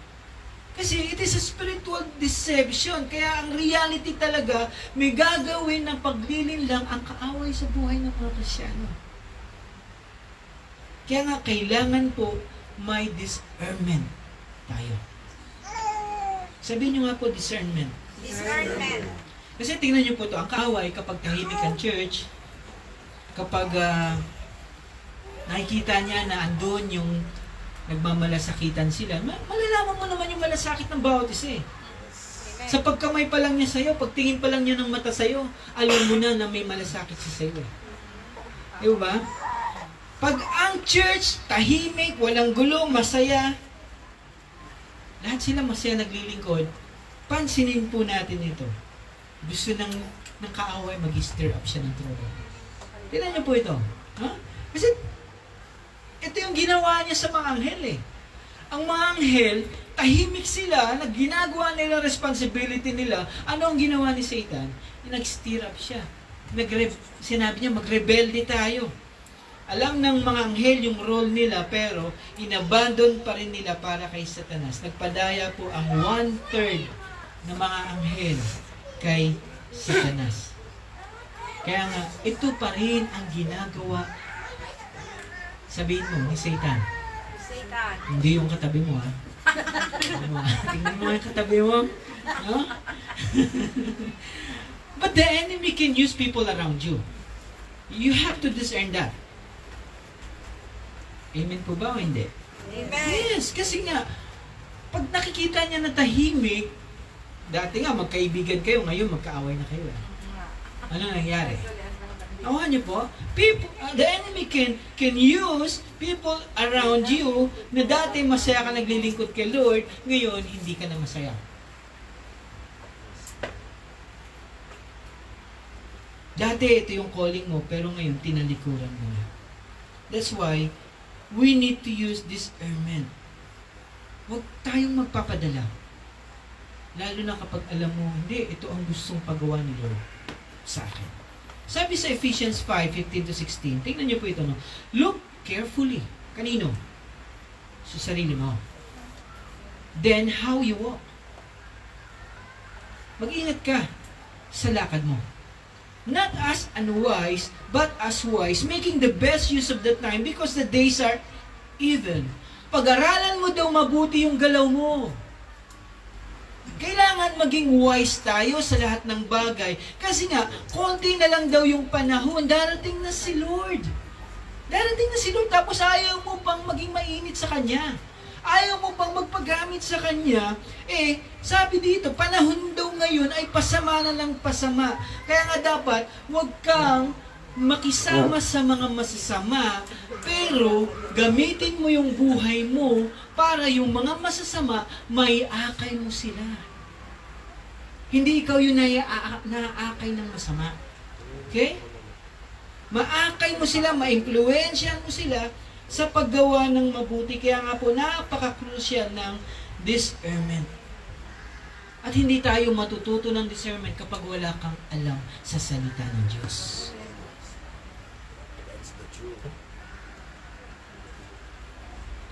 Speaker 4: Kasi it is a spiritual deception. Kaya ang reality talaga, may gagawin ng paglilin lang ang kaaway sa buhay ng mga Kristyano. Kaya nga, kailangan po may discernment tayo. Sabihin nyo nga po, discernment.
Speaker 5: Discernment.
Speaker 4: Kasi tingnan nyo po to, ang kaaway kapag tahimik ang church, kapag nakikita niya na andun yung nagmamalasakitan sila, malalaman mo naman yung malasakit ng bawat isa eh. Sa pagkamay pa lang niya sa'yo, pagtingin pa lang niya ng mata sa'yo, alam mo na na may malasakit siya sa'yo eh. Di ba? Pag ang church, tahimik, walang gulo, masaya, lahat sila masaya naglilingkod, pansinin po natin ito. Gusto ng kaaway mag-stir up siya ng trouble. Tignan niyo po ito. Ha? Kasi ito yung ginawa niya sa mga anghel eh. Ang mga anghel, tahimik sila, ginagawa nila responsibility nila. Ano ang ginawa ni Satan? Nag-stir up siya. Sinabi niya, magrebelde tayo. Alam ng mga anghel yung role nila, pero inabandon pa rin nila para kay Satanas. Nagpadaya po ang 1/3 ng mga anghel kay Satanas. Kaya nga, ito pa rin ang ginagawa, sabihin mo, ni Satan.
Speaker 5: Satan.
Speaker 4: Hindi yung katabi mo, ha? Tingnan mo yung katabi mo. No? But the enemy can use people around you. You have to discern that. Amen po ba o hindi?
Speaker 5: Amen.
Speaker 4: Yes, kasi nga, pag nakikita niya na tahimik, dati nga magkaibigan kayo, ngayon magkaaway na kayo. Eh. Ano nangyari? Awan niyo po, the enemy can use people around you na dati masaya ka naglilingkod kay Lord, ngayon hindi ka na masaya. Dati ito yung calling mo, pero ngayon tinalikuran mo na. That's why we need to use discernment. Huwag tayong magpapadala. Lalo na kapag alam mo, hindi, ito ang gustong pagawa ni Lord sa akin. Sabi sa Ephesians 5:15-16, tingnan niyo po ito, no? Look carefully. Kanino? Sa sarili mo. Then, how you walk. Mag-ingat ka sa lakad mo. Not as unwise, but as wise, making the best use of the time because the days are evil. Pag-aralan mo daw mabuti yung galaw mo. Kailangan maging wise tayo sa lahat ng bagay. Kasi nga, konti na lang daw yung panahon, darating na si Lord. Darating na si Lord, tapos ayaw mo pang maging mainit sa Kanya. Ayaw mo pang magpagamit sa Kanya. Eh, sabi dito, panahon daw ngayon ay pasama na lang pasama. Kaya nga dapat, huwag kang makisama sa mga masasama, pero gamitin mo yung buhay mo para yung mga masasama, may akay mo sila. Hindi ikaw yung naaakay ng masama. Okay? Maakay mo sila, maimpluwensyahan mo sila sa paggawa ng mabuti. Kaya nga po, napaka-crucial ng discernment. At hindi tayo matututo ng discernment kapag wala kang alam sa salita ng Diyos.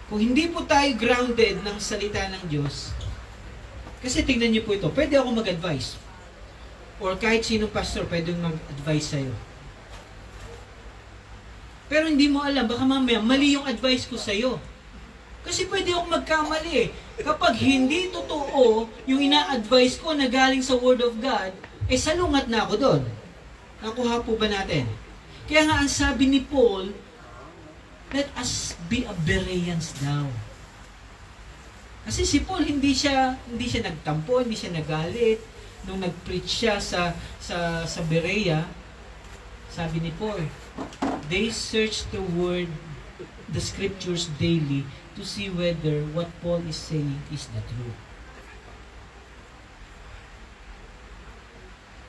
Speaker 4: Kung hindi po tayo grounded ng salita ng Diyos, kasi tingnan niyo po ito, pwede ako mag-advise. Or kahit sinong pastor, pwedeng mag-advise sa'yo. Pero hindi mo alam, baka mamaya, mali yung advice ko sa'yo. Kasi pwede akong magkamali eh. Kapag hindi totoo yung ina-advise ko na galing sa Word of God, eh salungat na ako doon. Nakuha po ba natin? Kaya nga ang sabi ni Paul, let us be a Bereans daw. Kasi si Paul hindi siya nagtampo, hindi siya nagalit nung nag-preach siya sa Berea. Sabi ni Paul, they search the scriptures daily to see whether what Paul is saying is the truth.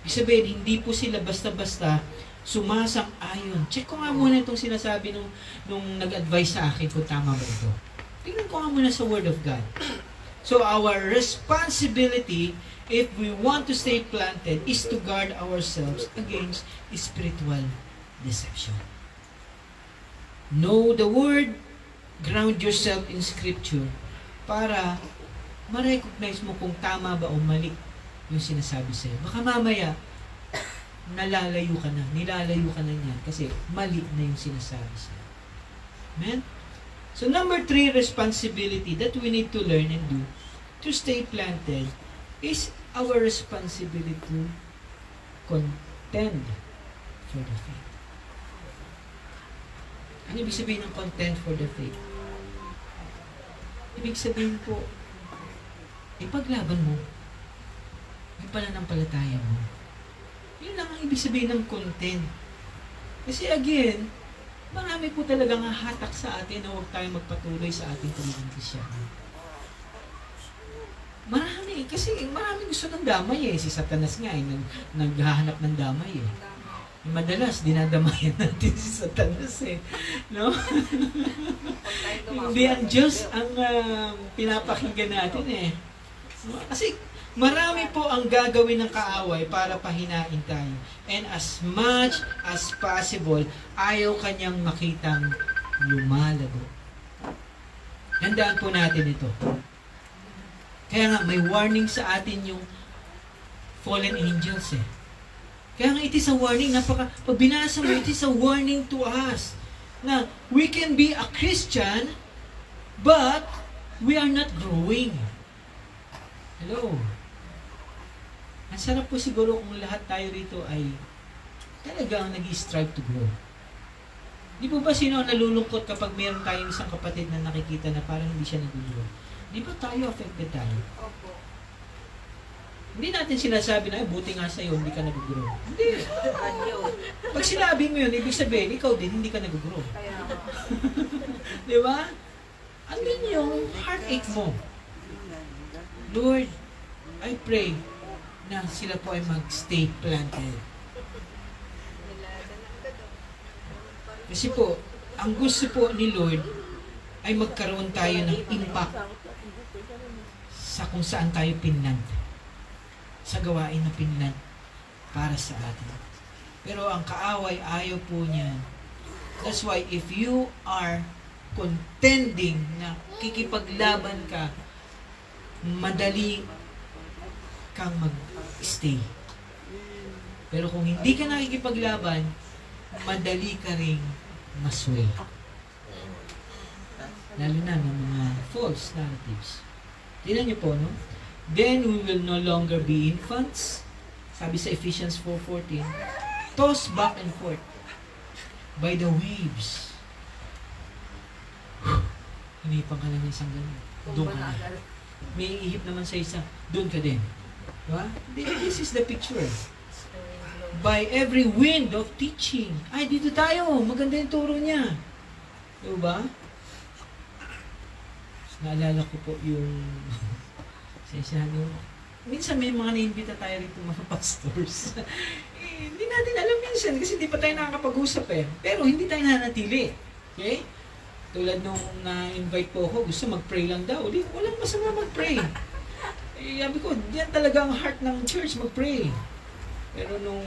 Speaker 4: Ibig sabihin, hindi po sila basta-basta sumasang-ayon. Check ko nga muna itong sinasabi nung nag-advise sa akin kung tama ba ito. Tingnan ko nga muna sa Word of God. So our responsibility, if we want to stay planted, is to guard ourselves against spiritual deception. Know the Word, ground yourself in Scripture, para ma-recognize mo kung tama ba o mali yung sinasabi sa'yo. Baka mamaya, nilalayo ka na niyan kasi mali na yung sinasabi sa'yo. Amen? So number 3 responsibility that we need to learn and do to stay planted is our responsibility to contend for the faith. Ano ibig sabihin ng contend for the faith? Ibig sabihin po, ipaglaban mo yung pananampalataya mo. Yun lang ang ibig sabihin ng contend. Kasi again, marami po talagang hahatak sa atin na huwag tayong magpatuloy sa ating pagiging Kristyano. Marami, kasi marami gusto ng damay eh. Si Satanas nga eh, naghahanap ng damay eh. Madalas, dinadamayan natin si Satanas eh. No? Hindi ang Diyos ang pinapakinggan natin eh. Kasi marami po ang gagawin ng kaaway para pahinain tayo. And as much as possible, ayaw kanyang makitang lumalago. Handaan po natin ito. Kaya nga, may warning sa atin yung fallen angels eh. Kaya nga, it is a warning. Pag binasa mo, it is a warning to us na we can be a Christian, but we are not growing. Hello? Ang sarap po siguro kung lahat tayo rito ay talagang nag-strive to grow. Di po ba sino ang nalulungkot kapag meron tayong isang kapatid na nakikita na parang hindi siya nag-grow? Di ba tayo affected tayo?
Speaker 5: Opo.
Speaker 4: Hindi natin sinasabi na, buti nga sa'yo, hindi ka nag-grow. Hindi.
Speaker 5: Anyo.
Speaker 4: Pag sinabi mo yun, ibig sabihin, ikaw din, hindi ka nag-grow.
Speaker 5: Kaya nga.
Speaker 4: Di ba? Andun yung heartache mo. Lord, I pray na sila po ay mag-stay planted. Kasi po, ang gusto po ni Lord ay magkaroon tayo ng impact sa kung saan tayo pinland. Sa gawain na pinland para sa atin. Pero ang kaaway, ayaw po niya. That's why if you are contending na kikipaglaban ka, madali kang mag-stay. Pero kung hindi ka nakikipaglaban, madali ka ring masway. Lalo na ng mga false narratives. Tingnan niyo po, no? Then we will no longer be infants. Sabi sa Ephesians 4:14, tossed back and forth by the waves. Hinipang ka lang ng isang ganun. Doon ka na. May ihip naman sa isa, doon ka din. Diba? This is the picture. By every wind of teaching. Ay, dito tayo. Maganda yung turo niya. Diba? Naalala ko po yung minsan may mga naimbita tayo rito mga pastors. Hindi natin alam minsan kasi hindi pa tayo nakakapag-usap eh. Pero hindi tayo nanatili. Okay? Tulad nung na-invite po ako, gusto mag-pray lang daw. Walang masama mag-pray. Sabi ko, diyan talaga ang heart ng church, mag-pray. Pero nung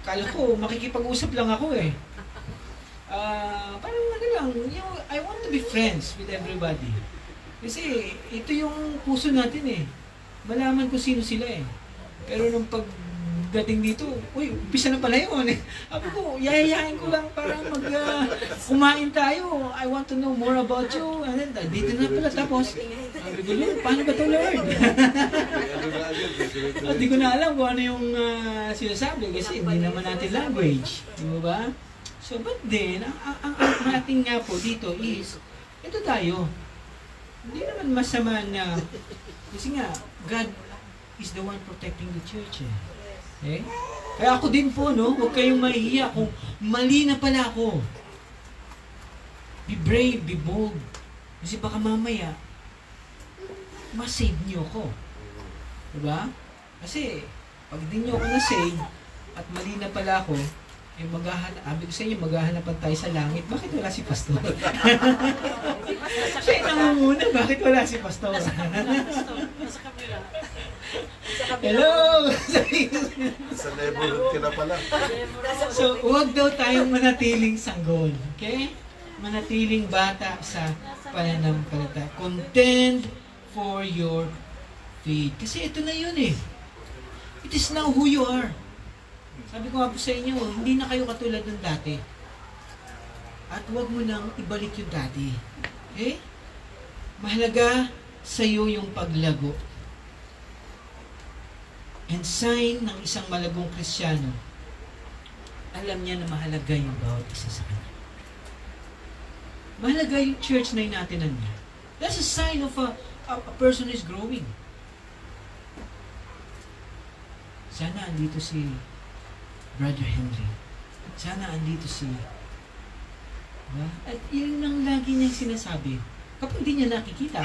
Speaker 4: kala ko, makikipag-usap lang ako eh. Parang ano lang, I want to be friends with everybody. Kasi ito yung puso natin eh. Malaman ko sino sila eh. Pero nung pagdating dito, uy, umpisa na pala yun eh. Sabi ko, yayayain ko lang para kumain tayo. I want to know more about you. And then, dito na pala. Tapos, sabi ko, Lord, paano ba ito, Lord? Hindi ko na alam kung ano yung sinasabi kasi hindi naman natin language. Di ba? So, but then, ang ating nga po dito is, ito tayo. Hindi naman masama na, kasi nga, God is the one protecting the church eh. Okay? Kaya ako din po, no, huwag kayong mahihiya kung mali na pala ako. Be brave, be bold. Kasi baka mamaya, masave niyo ako. Diba? Kasi, Pag di nyo ako na-save at mali na pala ako, eh abig ko sa inyo, maghahanapan tayo sa langit. Bakit wala si Pastor? Siya yung nangunguna, bakit wala si Pastor?
Speaker 3: Nasa kabila.
Speaker 4: Hello!
Speaker 6: Sa neighborhood ka na pala.
Speaker 4: So, huwag daw tayong manatiling sanggol. Okay? Manatiling bata sa pananampalataya. Contend for your faith. Kasi ito na yun eh. It is now who you are. Sabi ko nga po sa inyo, hindi na kayo katulad ng dati. At huwag mo nang ibalik yung dati. Okay? Mahalaga sa iyo yung paglago. And sign ng isang malagong Kristiyano, alam niya na mahalaga yung bawat isa sa kanya. Mahalaga yung church na inatinan niya. That's a sign of a person is growing. Sana andito si Brother Henry. Sana andito si... Diba? At yun ang lagi niyang sinasabi. Kapag di niya nakikita,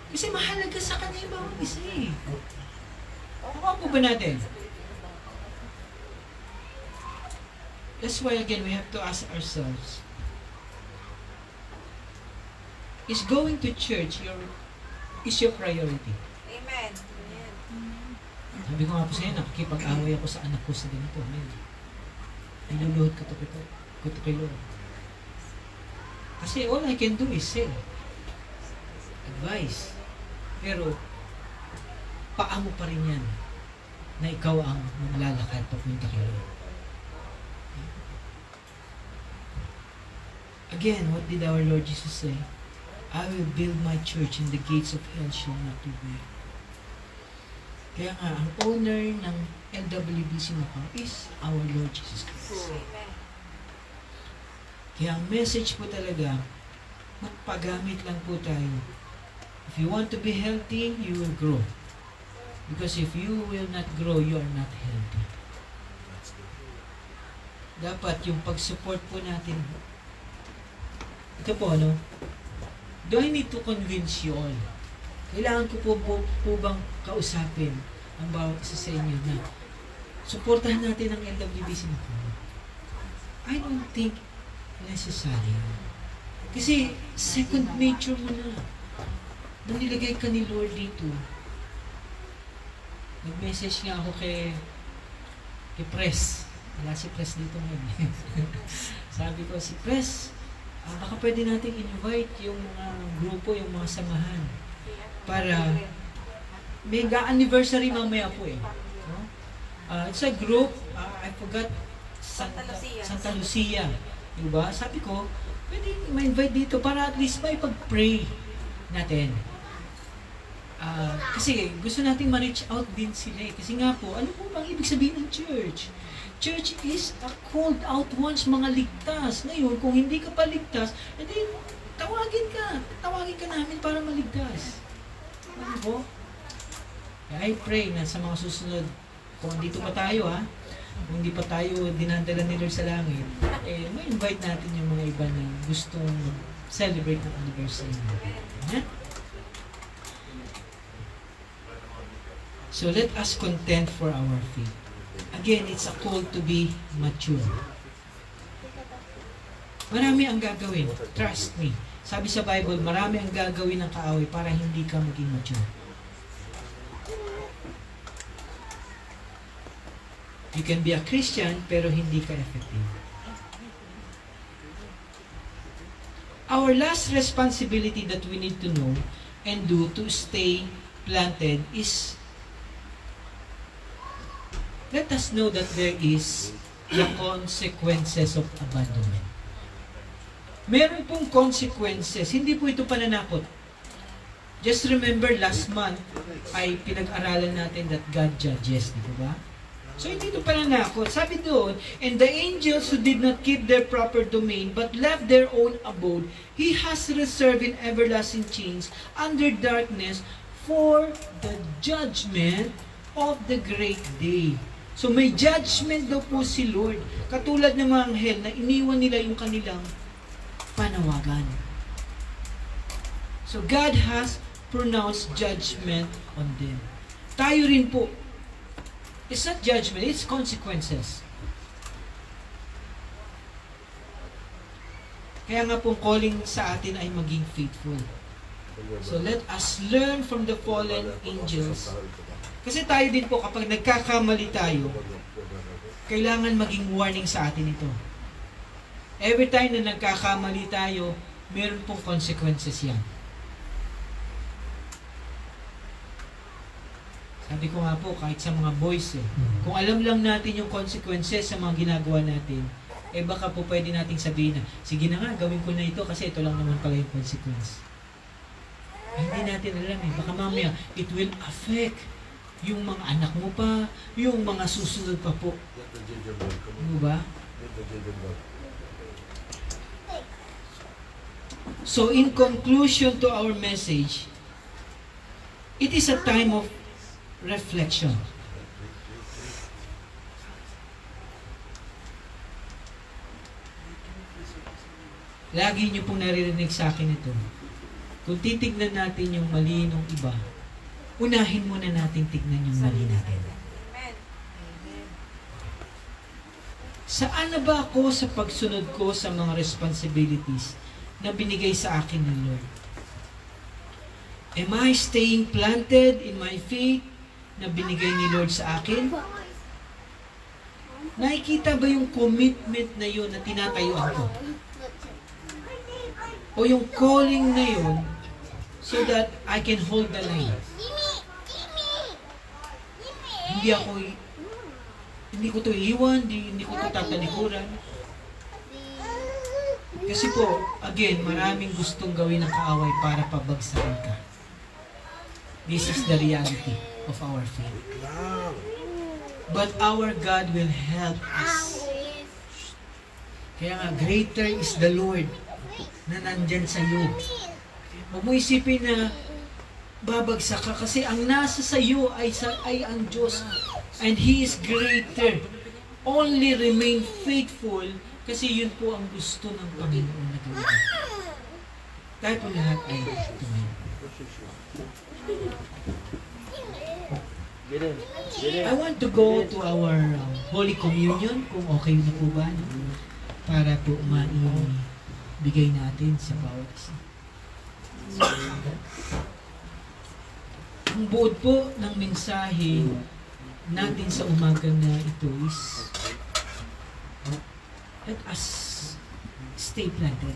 Speaker 4: kasi mahalaga sa kanya yung bawat isa eh. Ako ba natin? That's why again, we have to ask ourselves, is going to church is your priority?
Speaker 5: Amen.
Speaker 4: Sabi ko nga po sa'yo, nakikipag-away ako sa anak ko sa ganito. Niluluhod ko to kay Lord. Kasi all I can do is say, advice. Pero, paamo pa rin yan na ikaw ang maglalakad papunta kay Lord. Again, what did our Lord Jesus say? I will build my church and the gates of hell shall not prevail. Kaya nga, ang owner ng LWBC Macau is our Lord Jesus Christ.
Speaker 5: Amen.
Speaker 4: Kaya ang message po talaga, magpagamit lang po tayo. If you want to be healthy, you will grow. Because if you will not grow, you are not healthy. Dapat yung pag-support po natin, ito po, no? Do I need to convince you all? Kailangan ko po bang kausapin ang bawat isa sa inyo na suportahan natin ang LWBC na po? I don't think necessary. Kasi second nature mo na. Nung nilagay ka ni Lord dito, nag-message nga ako kay Press. Wala si Press dito ngayon. Sabi ko, si Press, baka pwede natin invite yung mga grupo, yung mga samahan para may anniversary mamaya po eh. No? It's a group, I forgot, Santa Lucia. Diba? Sabi ko, pwede ma-invite dito para at least may pag-pray natin. Kasi gusto natin ma-reach out din sila eh. Kasi nga po, ano po bang ibig sabihin ng church? Church is a called out ones, mga ligtas. Ngayon, kung hindi ka pa ligtas, edi tawagin ka namin para maligtas. Ano po? I pray na sa mga susunod, kung dito pa tayo kung hindi pa tayo dinadala ni Lord sa langit, may invite natin yung mga iba na gustong celebrate ng anniversary natin. So let us contend for our faith. Again, it's a call to be mature. Marami ang gagawin. Trust me. Sabi sa Bible, marami ang gagawin ng kaaway para hindi ka maging mature. You can be a Christian, pero hindi ka effective. Our last responsibility that we need to know and do to stay planted is let us know that there is the consequences of abandonment. Meron pong consequences. Hindi po ito pananakot. Just remember last month ay pinag-aralan natin that God judges, di ba? So hindi ito pananakot. Sabi doon, and the angels who did not keep their proper domain but left their own abode, He has reserved in everlasting chains under darkness for the judgment of the great day. So may judgment daw po si Lord. Katulad ng mga anghel na iniwan nila yung kanilang panawagan. So God has pronounced judgment on them. Tayo rin po, It's not judgment, it's consequences. Kaya nga pong calling sa atin ay maging faithful. So let us learn from the fallen angels. Kasi tayo din po kapag nagkakamali tayo, kailangan maging warning sa atin ito. Every time na nagkakamali tayo, meron pong consequences yan. Sabi ko nga po, kahit sa mga boys kung alam lang natin yung consequences sa mga ginagawa natin, baka po pwede nating sabihin na, sige na nga, gawin ko na ito kasi ito lang naman pala yung consequence. Hindi natin alam baka mamaya, it will affect yung mga anak mo pa, yung mga susunod pa po. Ano ba? So in conclusion to our message, it is a time of reflection. Lagi niyo pong naririnig sa akin ito. Kung titignan natin yung mali ng iba, unahin muna natin tignan yung mali natin.
Speaker 5: Amen.
Speaker 4: Saan na ba ako sa pagsunod ko sa mga responsibilities na binigay sa akin ng Lord? Am I staying planted in my faith na binigay ni Lord sa akin? Nakikita ba yung commitment na yun na tinatayuan ko? O yung calling na yun so that I can hold the line? Hindi ko to iiwan, hindi ko to tatalikuran. Kasi po, again, maraming gustong gawin ng kaaway para pabagsakin ka. This is the reality of our faith. But our God will help us. Kaya nga, greater is the Lord na nandyan sa iyo. Huwag mo isipin na babagsak ka kasi ang nasa sa iyo ay ang Diyos. And He is greater. Only remain faithful kasi yun po ang gusto ng Panginoon na gawin. Tayo po lahat ay tumayo. I want to go to our Holy Communion, kung okay na po ba, no? Para po maibigay natin sa bawat isa. Ang buod po ng mensahe natin sa umaga na ito is let us stay planted.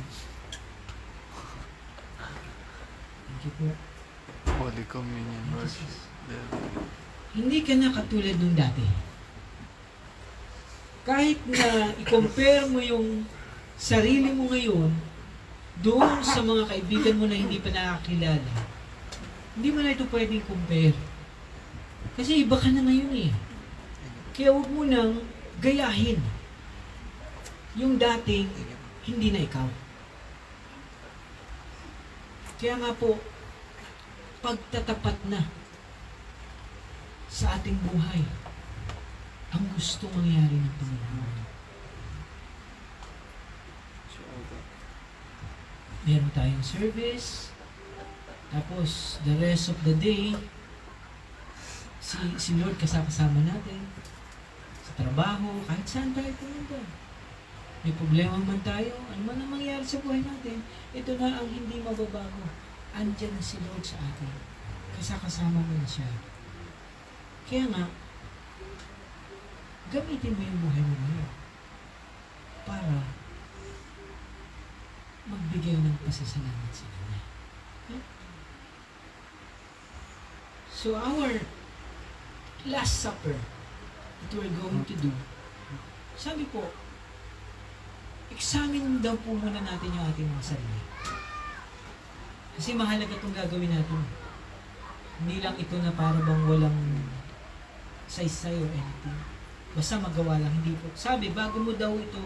Speaker 4: Thank you po.
Speaker 7: Holy Communion versus
Speaker 4: Hindi ka na katulad nung dati. Kahit na i-compare mo yung sarili mo ngayon doon sa mga kaibigan mo na hindi pa nakakilala, hindi mo na ito pwedeng compare. Kasi iba ka na ngayon Kaya huwag mo nang gayahin yung dating hindi na ikaw. Kaya nga po, pagtatapat na sa ating buhay ang gusto mangyari ng Panginoon. Meron tayong service, tapos the rest of the day, si Lord kasama natin sa trabaho, kahit saan tayo pumunta. May problema man tayo, ano man ang mangyari sa buhay natin, ito na ang hindi mababago. Andiyan na si Lord sa atin. Kasama mo na siya. Kaya nga, gamitin mo yung buhay mo ngayon para magbigay ng pasasalamat sa Kanya. Okay? So our Last Supper that we're going to do, sabi po, examine daw po muna natin yung ating mga sarili. Kasi mahalaga itong gagawin natin. Hindi lang ito na para bang walang saysay or anything. Basta magawa lang, hindi po. Sabi, bago mo daw ito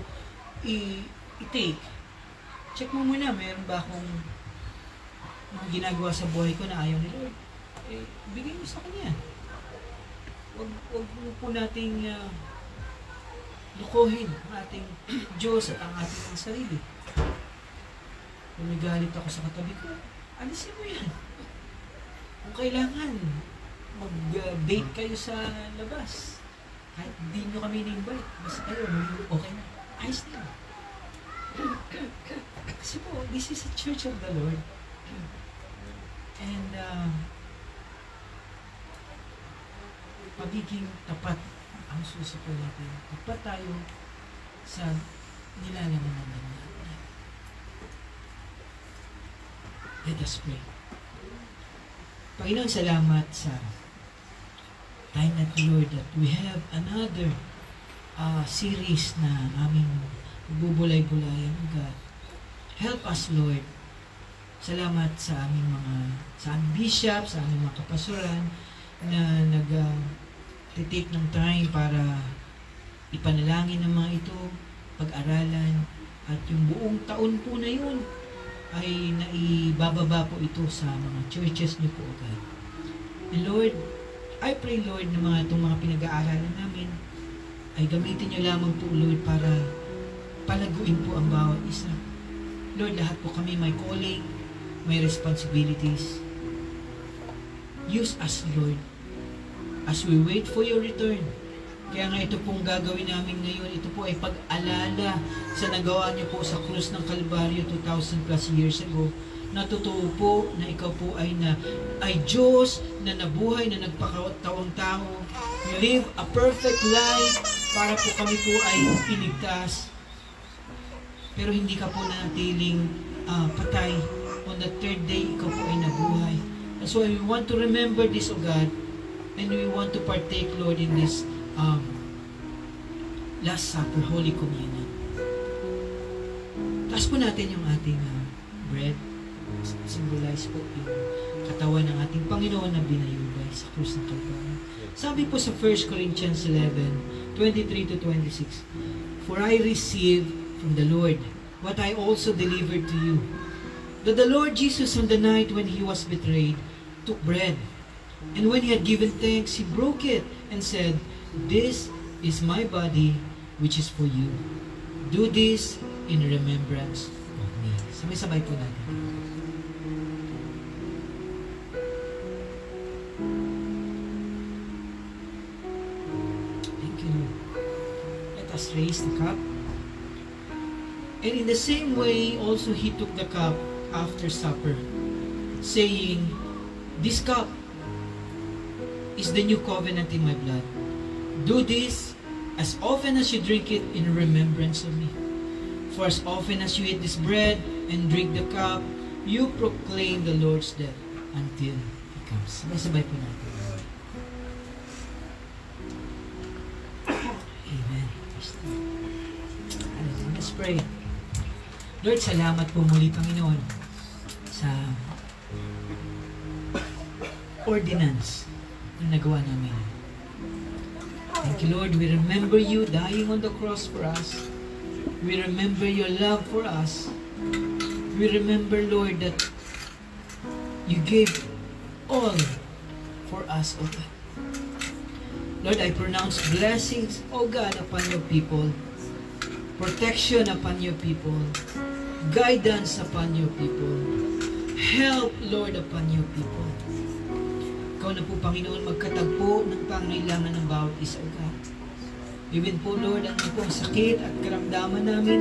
Speaker 4: i-take, check mo muna, meron ba akong mga ginagawa sa buhay ko na ayaw ni Lord? Bigay mo sa Kanya. Huwag mo po nating lukuhin ang ating Diyos at ang ating sarili. Kung may galit ako sa katabi ko, alisin mo yan. Kung kailangan, mag-date kayo sa labas. Kahit hindi nyo kami in-invite, basta kayo, okay na. Ayos na yun. Kasi po, this is a church of the Lord. And pagiging tapat ang susi po natin. Tapat tayo sa nilalaman ng natin. Let us pray. Panginoon, salamat sa time na Lord that we have another series na aming bubulay-bulayan, God. Help us, Lord. Salamat sa aming bishop, sa aming mga kapasuran na nag-take ng time para ipanalangin ng mga ito, pag-aralan, at yung buong taon po na yun ay naibababa po ito sa mga churches niyo po, God. And Lord, I pray, Lord, na itong mga pinag-aaralan namin ay gamitin niyo lamang po, Lord, para palaguin po ang bawat isa. Lord, lahat po kami may calling, may responsibilities. Use us, Lord, as we wait for your return. Kaya nga ito pong gagawin namin ngayon, ito po ay pag-alala sa nagawa niyo po sa krus ng Kalbaryo 2,000 plus years ago, na totoo po na ikaw po ay Diyos na nabuhay, na nagpakatawang tao. You live a perfect life para po kami po ay iligtas. Pero hindi ka po natiling patay. On the third day, ikaw po ay nabuhay. That's why we want to remember this, O God, and we want to partake, Lord, in this Last Supper, Holy Communion. Taas po natin yung ating bread. Symbolize po yung katawan ng ating Panginoon na binayubay sa krus ng Kalbaryo. Sabi po sa 1 Corinthians 11:23-26, For I received from the Lord what I also delivered to you, that the Lord Jesus on the night when he was betrayed took bread, and when he had given thanks, he broke it and said, This is my body which is for you. Do this in remembrance of me. Sabay-sabay po natin. Thank you, Lord. Let us raise the cup. And in the same way, also he took the cup after supper, saying, This cup is the new covenant in my blood. Do this as often as you drink it in remembrance of me. For as often as you eat this bread and drink the cup, you proclaim the Lord's death until He comes. Sabay-sabay po natin. Amen. Let's pray. Lord, salamat po muli, Panginoon, sa ordinance na nagawa namin. Thank you, Lord. We remember you dying on the cross for us. We remember your love for us. We remember, Lord, that you gave all for us, O God. Lord, I pronounce blessings, O God, upon your people. Protection upon your people. Guidance upon your people. Help, Lord, upon your people. Ikaw na po, Panginoon, magkatagpo ng pangailangan ng bawat isa, God. Even po, Lord, ang po ang sakit at karamdaman namin,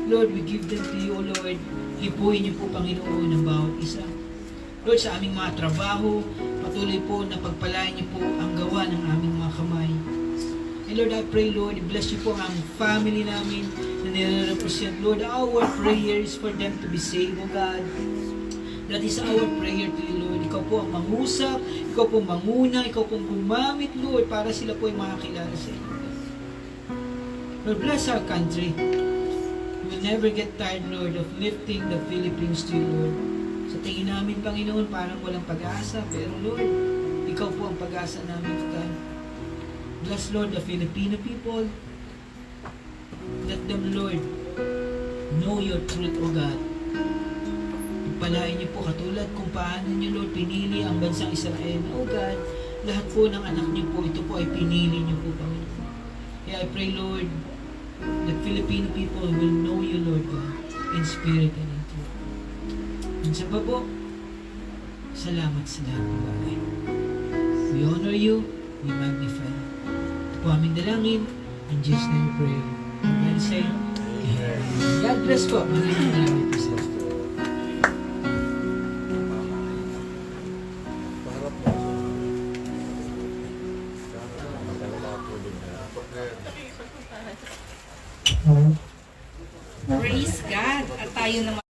Speaker 4: Lord, we give them to you, O Lord. Hipuin niyo po, Panginoon, ng bawat isa. Lord, sa aming mga trabaho, patuloy po na pagpalain niyo po ang gawa ng aming mga kamay. And Lord, I pray, Lord, bless niyo po ang aming family namin na nire-represent. Lord, our prayer is for them to be saved, O God. That is our prayer to you, Lord. Ikaw po ang mangusap, ikaw po manguna, ikaw po gumamit, Lord, para sila po ay makakilala sa iyo. Lord, bless our country. We will never get tired, Lord, of lifting the Philippines to you, Lord. Sa tingin namin, Panginoon, parang walang pag-asa, pero Lord, ikaw po ang pag-asa namin, God. Bless, Lord, the Filipino people. Let them, Lord, know your truth, O God. Palain niyo po katulad kung paano niyo, Lord, pinili ang bansang Israel. O God, lahat po ng anak niyo po, ito po ay pinili niyo po, Panginoon. Kaya I pray, Lord, that Filipino people will know you, Lord God, in spirit and in truth. And sa babo, salamat sa lahat ng bagay. We honor you, we magnify you. po aming dalangin. In Jesus' name we pray. Amen. Say, God bless po. Maraming po sir.
Speaker 3: Praise God. At tayo naman